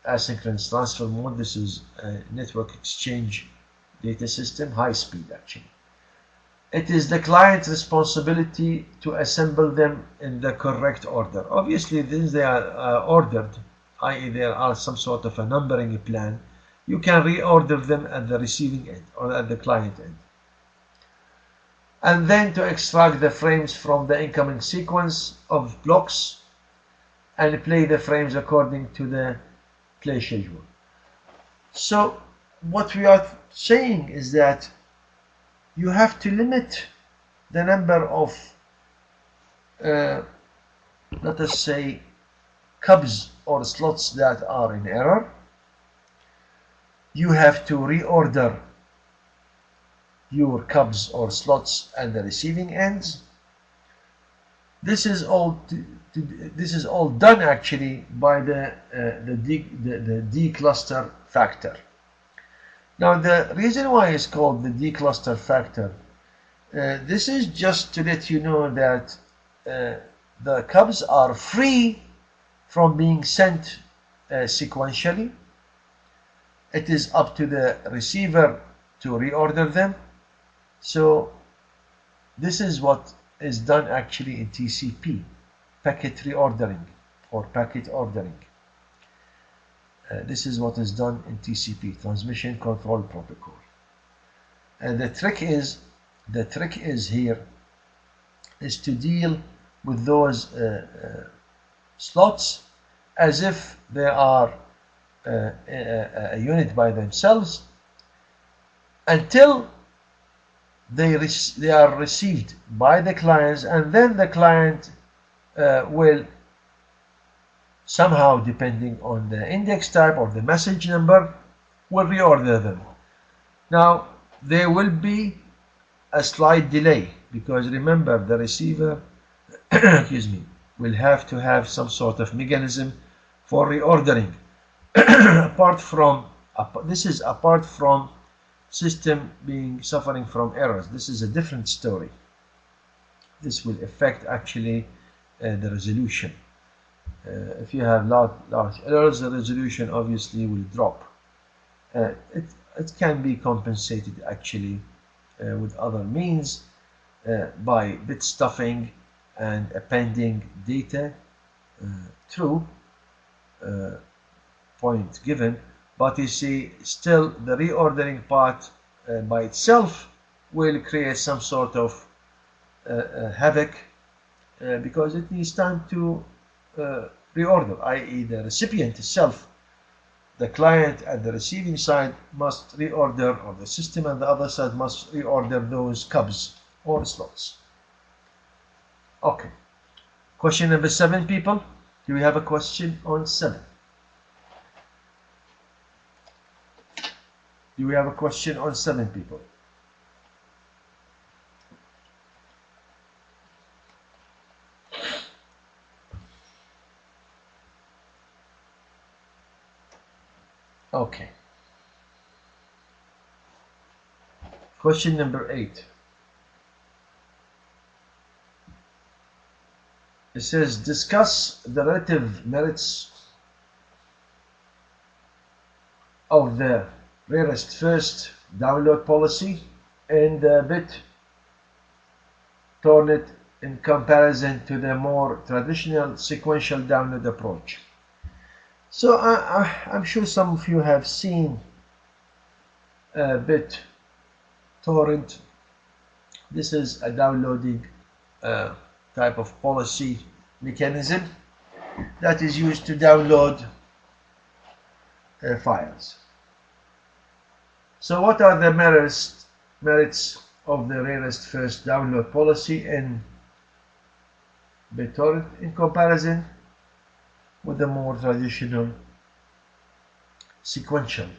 asynchronous transfer mode. This is a network exchange data system, high speed actually. It is the client's responsibility to assemble them in the correct order. Obviously, since they are ordered, i.e. there are some sort of a numbering plan, you can reorder them at the receiving end or at the client end. And then to extract the frames from the incoming sequence of blocks and play the frames according to the play schedule. So what we are saying is that you have to limit the number of, let us say, cubs or slots that are in error. You have to reorder your cubs or slots at the receiving ends. This is all done actually by the decluster factor. Now the reason why it's called the decluster factor, this is just to let you know that the cubs are free from being sent sequentially. It is up to the receiver to reorder them. So this is what is done actually in TCP, packet reordering or packet ordering. This is what is done in TCP, Transmission Control Protocol. And the trick is here is to deal with those slots as if they are a unit by themselves until they are received by the clients, and then the client will somehow, depending on the index type or the message number, will reorder them. Now there will be a slight delay because remember the receiver excuse me, will have to have some sort of mechanism for reordering. Apart from system suffering from errors. This is a different story. This will affect actually the resolution. If you have large errors, the resolution obviously will drop. It can be compensated actually with other means by bit stuffing and appending data through point given, but you see still the reordering part by itself will create some sort of havoc because it needs time to reorder, i.e. the recipient itself, the client at the receiving side must reorder, or the system on the other side must reorder those cubs or slots. Okay, question number 7, people. Do we have a question on 7? Do we have a question on 7, people? Okay. Question number 8. It says, discuss the relative merits of the rarest first download policy and the BitTorrent in comparison to the more traditional sequential download approach. So I'm sure some of you have seen BitTorrent. This is a downloading type of policy mechanism that is used to download files. So what are the merits of the rarest first download policy in BitTorrent in comparison with the more traditional sequential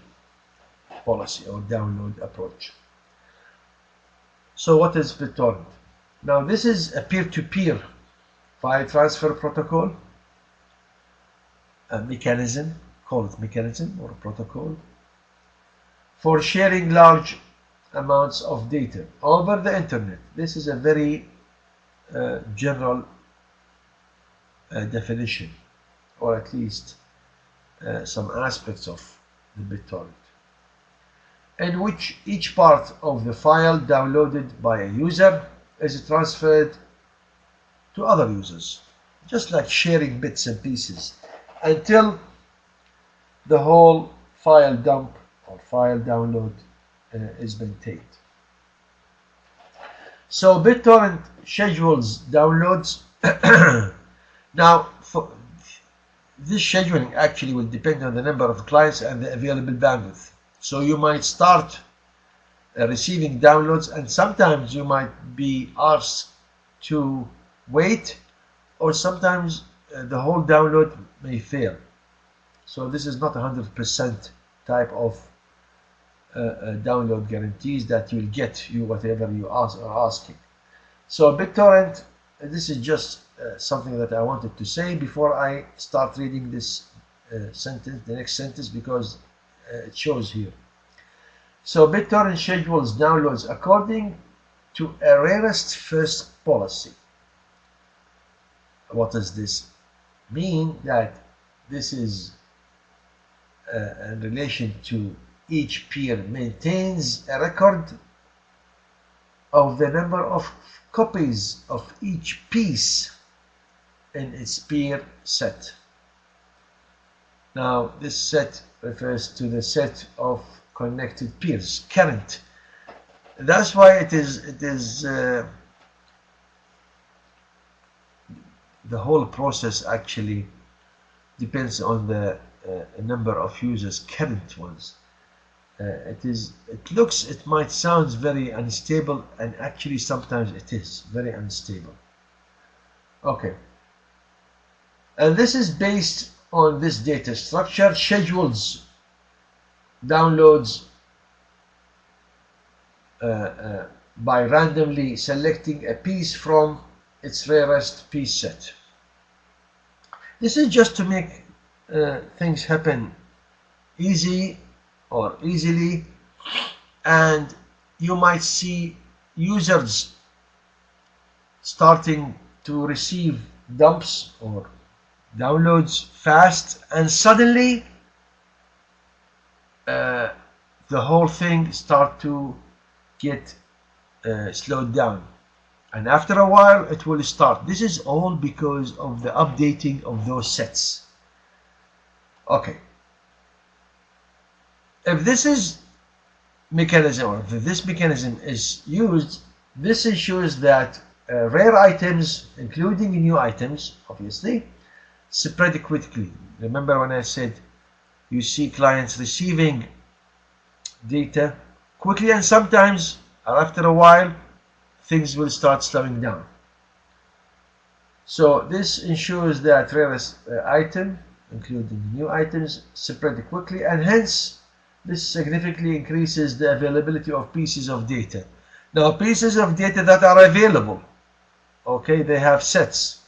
policy or download approach? So what is BitTorrent? Now this is a peer-to-peer file transfer protocol, a mechanism, call it mechanism or protocol, for sharing large amounts of data over the internet. This is a very general definition, or at least some aspects of the BitTorrent, in which each part of the file downloaded by a user is transferred to other users, just like sharing bits and pieces, until the whole file dump or file download is maintained. So BitTorrent schedules downloads. Now, this scheduling actually will depend on the number of clients and the available bandwidth. So you might start receiving downloads, and sometimes you might be asked to wait, or sometimes the whole download may fail. So this is not 100% type of download guarantees that you'll get whatever you are asking. So BitTorrent, this is just something that I wanted to say before I start reading this sentence, the next sentence, because it shows here. So BitTorrent schedules downloads according to a rarest first policy. What does this mean? That this is in relation to each peer maintains a record of the number of copies of each piece in its peer set. Now this set refers to the set of connected peers, current. That's why it is the whole process actually depends on the number of users, current ones. It might sound very unstable, and actually sometimes it is very unstable. Okay, and this is based on this data structure. Schedules downloads by randomly selecting a piece from its rarest piece set. This is just to make things happen easily, and you might see users starting to receive dumps or downloads fast, and suddenly the whole thing start to get slowed down, and after a while it will start. This is all because of the updating of those sets. Okay, if this is mechanism, or if this mechanism is used, this ensures that rare items, including new items, obviously, spread quickly. Remember when I said you see clients receiving data quickly, and sometimes after a while things will start slowing down. So this ensures that rarest item, including new items, spread quickly, and hence this significantly increases the availability of pieces of data. Now, pieces of data that are available, okay, they have sets.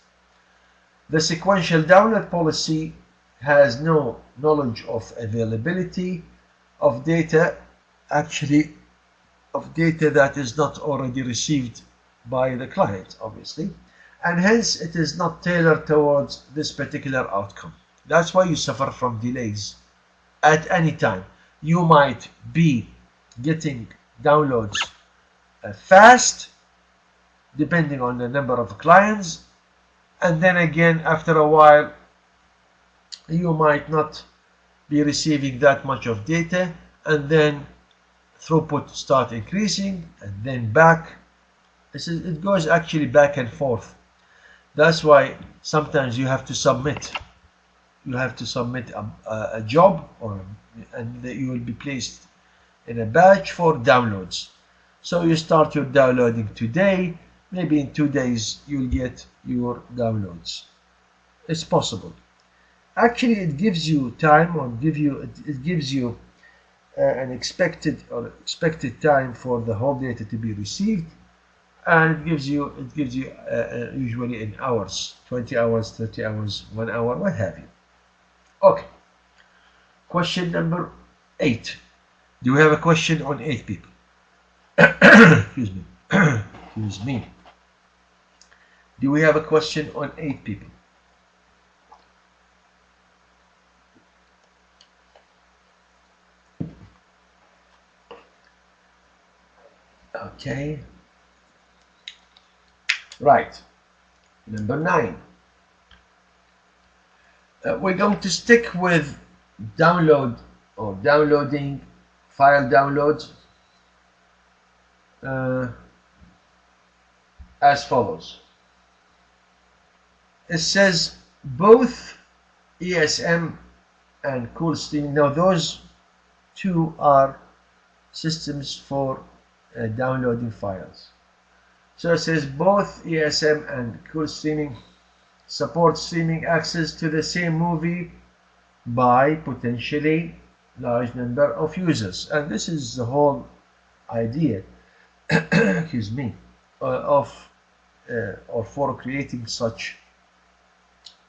The sequential download policy has no knowledge of availability of data. Actually, of data that is not already received by the client, obviously, and hence it is not tailored towards this particular outcome. That's why you suffer from delays at any time. You might be getting downloads fast, depending on the number of clients, and then again after a while you might not be receiving that much of data, and then throughput start increasing and then back. It goes actually back and forth. That's why sometimes you have to submit a job, and you will be placed in a batch for downloads. So you start your downloading today, maybe in 2 days you'll get your downloads. It's possible. Actually, it gives you time, or it gives you an expected time for the whole data to be received, and it gives you usually in hours, 20 hours, 30 hours, 1 hour, what have you. Okay. Question number 8. Do we have a question on 8, people? Excuse me. Excuse me. Do we have a question on 8, people? Okay. Right. Number 9. We're going to stick with downloading file downloads as follows. It says both ESM and Cool Streaming. Now those two are systems for downloading files. So it says both ESM and Cool Streaming support streaming access to the same movie by potentially large number of users, and this is the whole idea excuse me, or for creating such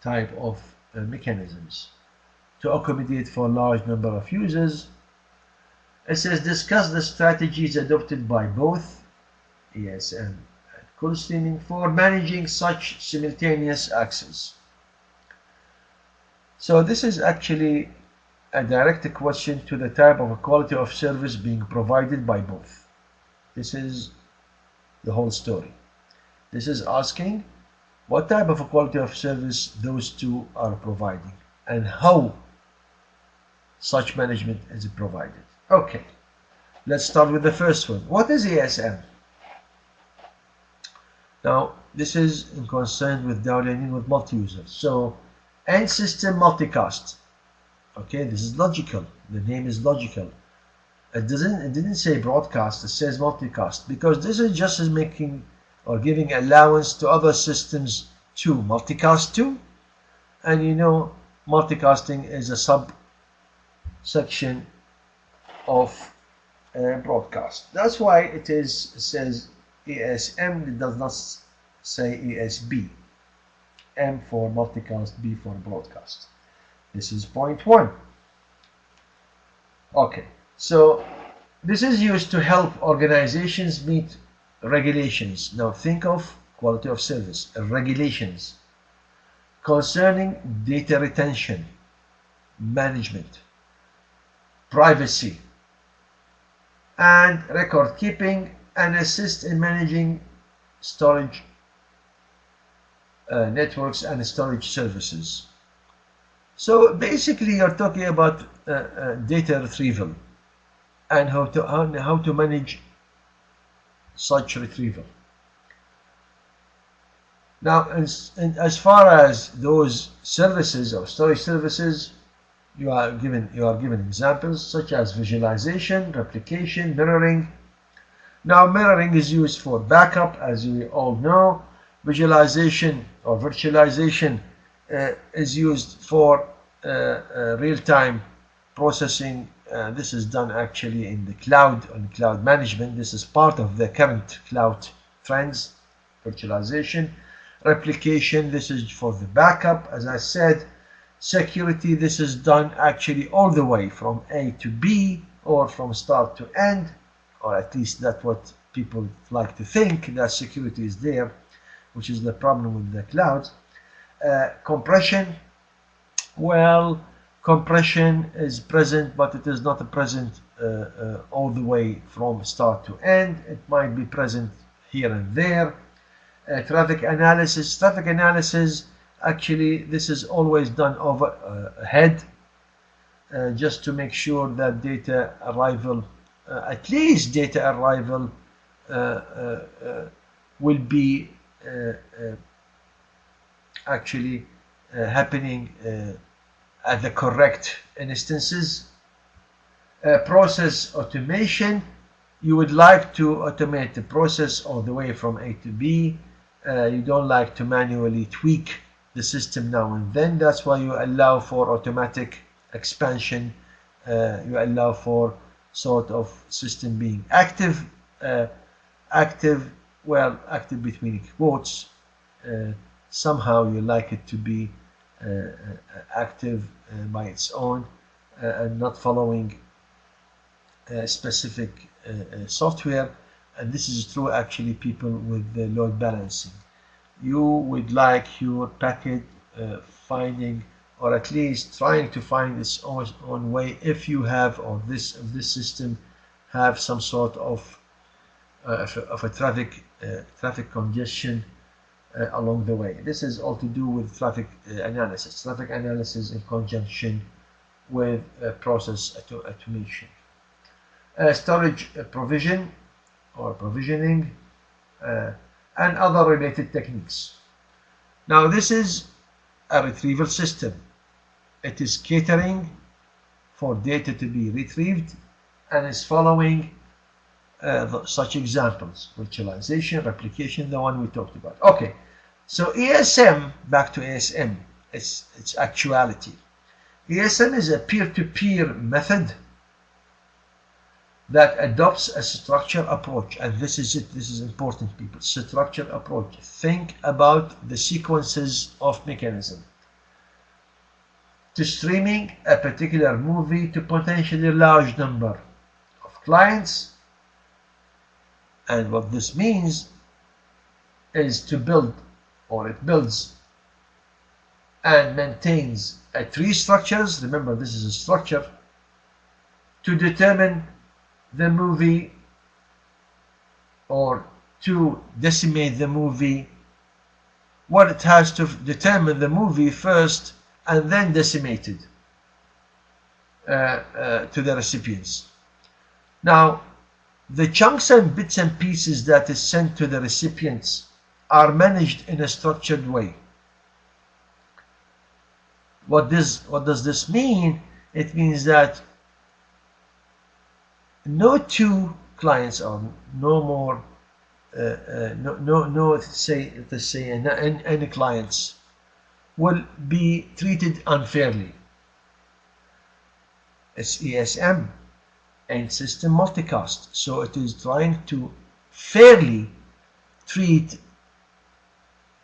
type of mechanisms to accommodate for large number of users. It says discuss the strategies adopted by both ESM and Cool Streaming for managing such simultaneous access. So this is actually a direct question to the type of quality of service being provided by both. This is the whole story. This is asking what type of quality of service those two are providing and how such management is provided. Okay, let's start with the first one. What is ESM? Now, this is in concern with downloading with multi-users. So, end system multicast. Okay, this is logical. The name is logical. It didn't say broadcast. It says multicast, because this is just as making or giving allowance to other systems to multicast to, and you know, multicasting is a subsection of broadcast. That's why it says ESM. It does not say ESB. M for multicast, B for broadcast. This is point 1. Okay, so this is used to help organizations meet regulations. Now think of quality of service, regulations concerning data retention, management, privacy, and record keeping, and assist in managing storage networks and storage services. So basically you're talking about data retrieval and how to manage such retrieval. Now, as far as those services or storage services, you are given examples such as visualization, replication, mirroring. Now, mirroring is used for backup, as we all know. Visualization or virtualization is used for real-time processing. This is done actually in the cloud, on cloud management. This is part of the current cloud trends, virtualization. Replication, this is for the backup, as I said. Security, this is done actually all the way from A to B or from start to end. or at least that's what people like to think, that security is there, which is the problem with the cloud. Compression, well, compression is present, but it is not present all the way from start to end. It might be present here and there. Traffic analysis. Traffic analysis, actually, this is always done overhead, just to make sure that data arrival, at least data arrival, will be actually happening at the correct instances. Process automation, you would like to automate the process all the way from A to B. You don't like to manually tweak the system now and then. That's why you allow for automatic expansion. You allow for sort of system being active, active between quotes. Somehow you like it to be active by its own and not following specific software. And this is true actually people with the load balancing. You would like your packet finding, or at least trying to find its own way, if you have, or this system have some sort of a traffic congestion along the way. This is all to do with traffic analysis. Traffic analysis in conjunction with process automation. Storage provision or provisioning and other related techniques. Now this is a retrieval system. It is catering for data to be retrieved and is following such examples: virtualization, replication, the one we talked about. Okay, so ASM, back to ASM, its actuality. ASM is a peer-to-peer method that adopts a structured approach, and this is it. This is important, people. Structured approach. Think about the sequences of mechanism to streaming a particular movie to potentially large number of clients. And what this means is to build, or it builds and maintains a tree structures. Remember, this is a structure to determine the movie, or to decimate the movie. What it has to determine the movie first and then decimated to the recipients. Now, the chunks and bits and pieces that is sent to the recipients are managed in a structured way. What does this mean? It means that no two clients, or no more, any clients will be treated unfairly. It's ESM and system multicast, so it is trying to fairly treat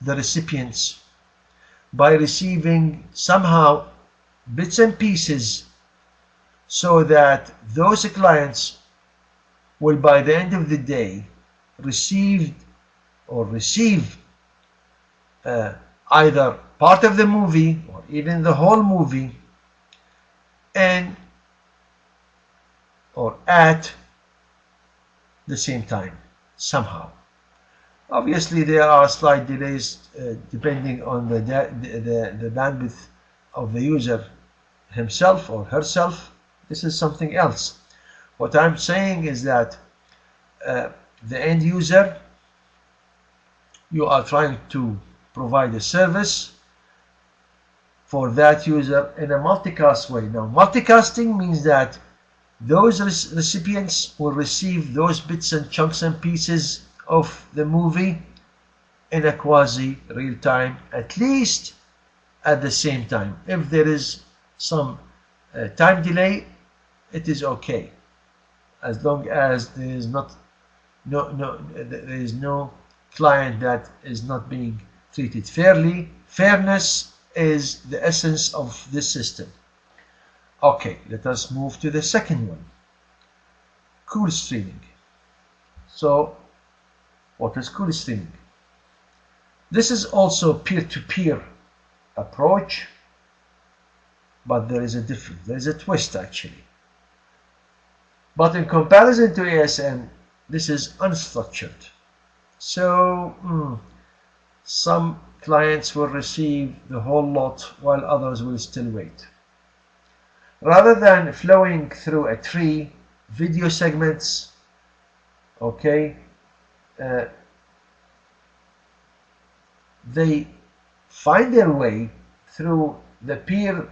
the recipients by receiving somehow bits and pieces, so that those clients will, by the end of the day, receive either part of the movie or even the whole movie, and or at the same time somehow. Obviously, there are slight delays depending on the bandwidth of the user himself or herself. This is something else. What I'm saying is that the end user, you are trying to provide a service for that user in a multicast way. Now, multicasting means that those recipients will receive those bits and chunks and pieces of the movie in a quasi real time, at least at the same time. If there is some time delay, it is okay, as long as there is no client that is not being treated fairly. Fairness is the essence of this system. Okay, let us move to the second one. Cool streaming. So what is cool streaming? This is also peer-to-peer approach, but there is a difference. There is a twist actually. But in comparison to ASM, this is unstructured. So some clients will receive the whole lot while others will still wait. Rather than flowing through a tree, video segments, okay, they find their way through the peer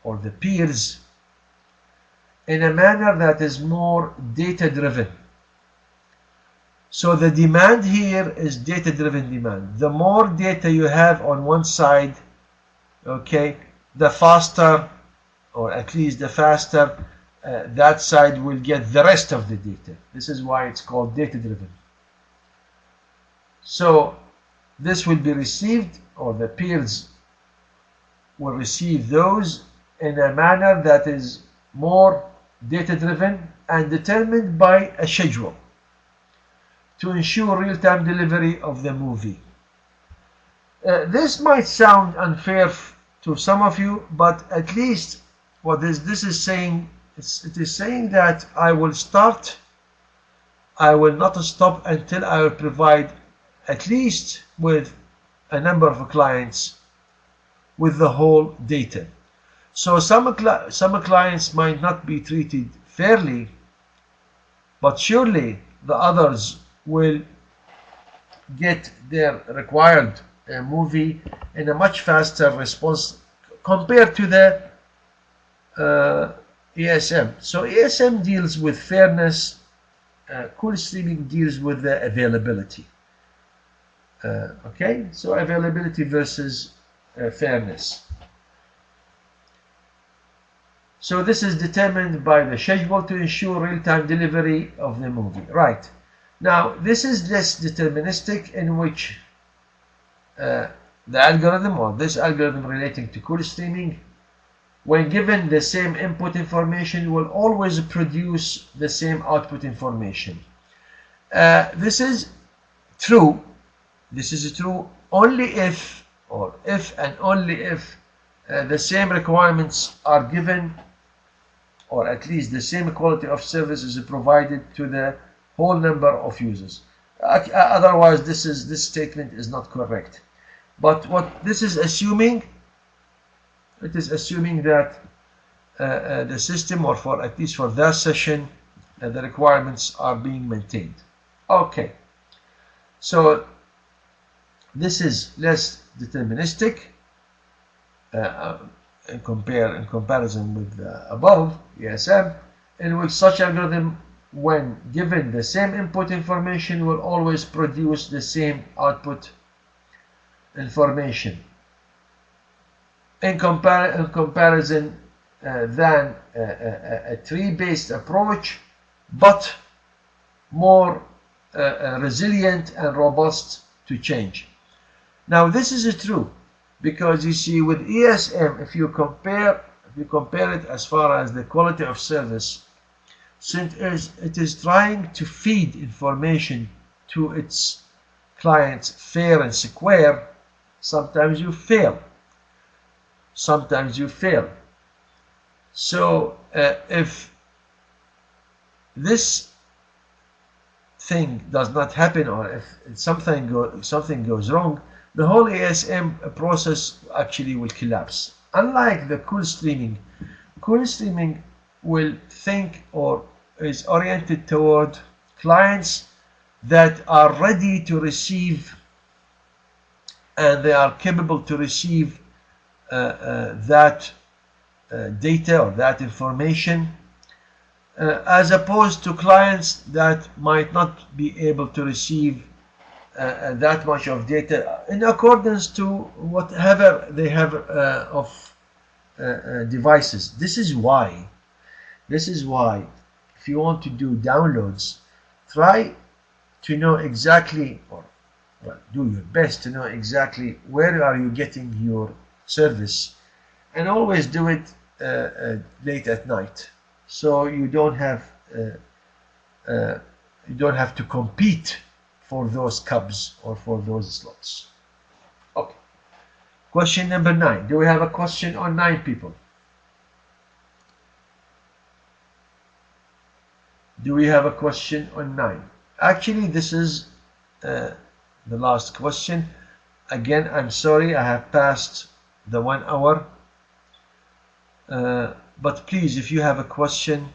or the peers in a manner that is more data driven. So the demand here is data driven demand. The more data you have on one side, okay, the faster, or at least the faster that side will get the rest of the data. This is why it's called data driven. So this will be received, or the peers will receive those in a manner that is more data driven and determined by a schedule to ensure real-time delivery of the movie. This might sound unfair to some of you, but at least what this is saying, it is saying that I will not stop until I will provide at least with a number of clients with the whole data. So some clients might not be treated fairly, but surely the others will get their required movie in a much faster response compared to the ASM. So ASM deals with fairness, cool streaming deals with the availability. Okay, so availability versus fairness. So this is determined by the schedule to ensure real-time delivery of the movie. Right. Now, this is less deterministic, in which the algorithm, or this algorithm relating to cool streaming, when given the same input information, will always produce the same output information. This is true. This is true only if, or if and only if, the same requirements are given, or at least the same quality of service is provided to the whole number of users. Otherwise, this statement is not correct. But what this is assuming, it is assuming that the system, or for at least for that session, the requirements are being maintained. Okay, so this is less deterministic in comparison with the above ASM, in which such algorithm, when given the same input information, will always produce the same output information. In comparison than a tree-based approach, but more resilient and robust to change. Now this is true because you see, with ASM, if you compare it as far as the quality of service, since it is trying to feed information to its clients fair and square, sometimes you fail. Sometimes you fail. So if this thing does not happen, or if something goes wrong, the whole ASM process actually will collapse. Unlike the cool streaming will think, or is oriented toward clients that are ready to receive, and they are capable to receive that data or that information, as opposed to clients that might not be able to receive that much of data in accordance to whatever they have of devices. This is why if you want to do downloads, try to know exactly, or well, do your best to know exactly where are you getting your service, and always do it late at night, so you don't have you don't have to compete for those cubs or for those slots. Okay. Question number 9. Do we have a question on 9, people? Do we have a question on 9? Actually, this is the last question. Again, I'm sorry, I have passed the 1 hour. But please, if you have a question,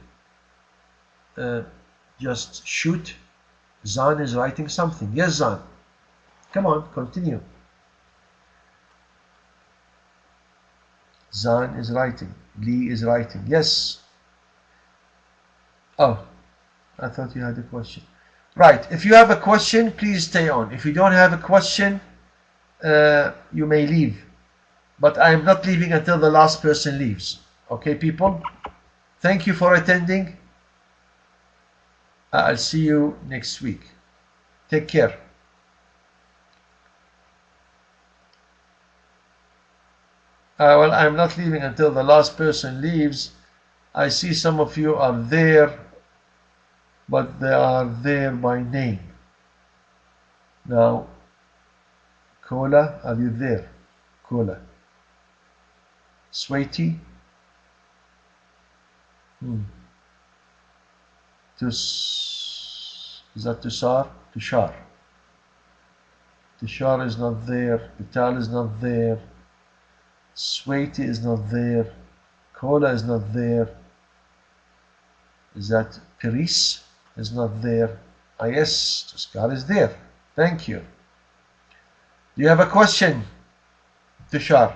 just shoot. Zan is writing something. Yes, Zan. Come on, continue. Zan is writing. Lee is writing. Yes. Oh, I thought you had a question. Right. If you have a question, please stay on. If you don't have a question, you may leave. But I am not leaving until the last person leaves. Okay, people? Thank you for attending. I'll see you next week. Take care. Well, I'm not leaving until the last person leaves. I see some of you are there, but they are there by name. Now, Kola, are you there? Kola. Sweetie? Is that Tushar? Tushar. Tushar is not there. Vital is not there. Sweetie is not there. Kola is not there. Is that Paris? Is not there. Ah, yes, Tushar is there. Thank you. Do you have a question, Tushar?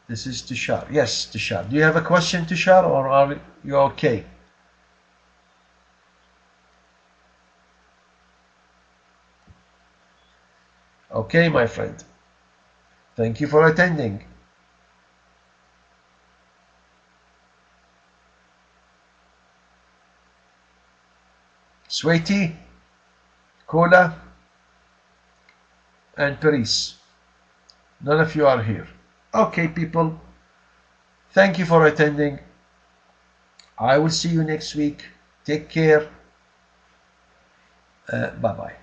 This is Tushar. Yes, Tushar. Do you have a question, Tushar, or are you okay? Okay, my friend. Thank you for attending. Sweetie, Kola, and Paris. None of you are here. Okay, people. Thank you for attending. I will see you next week. Take care. Bye-bye.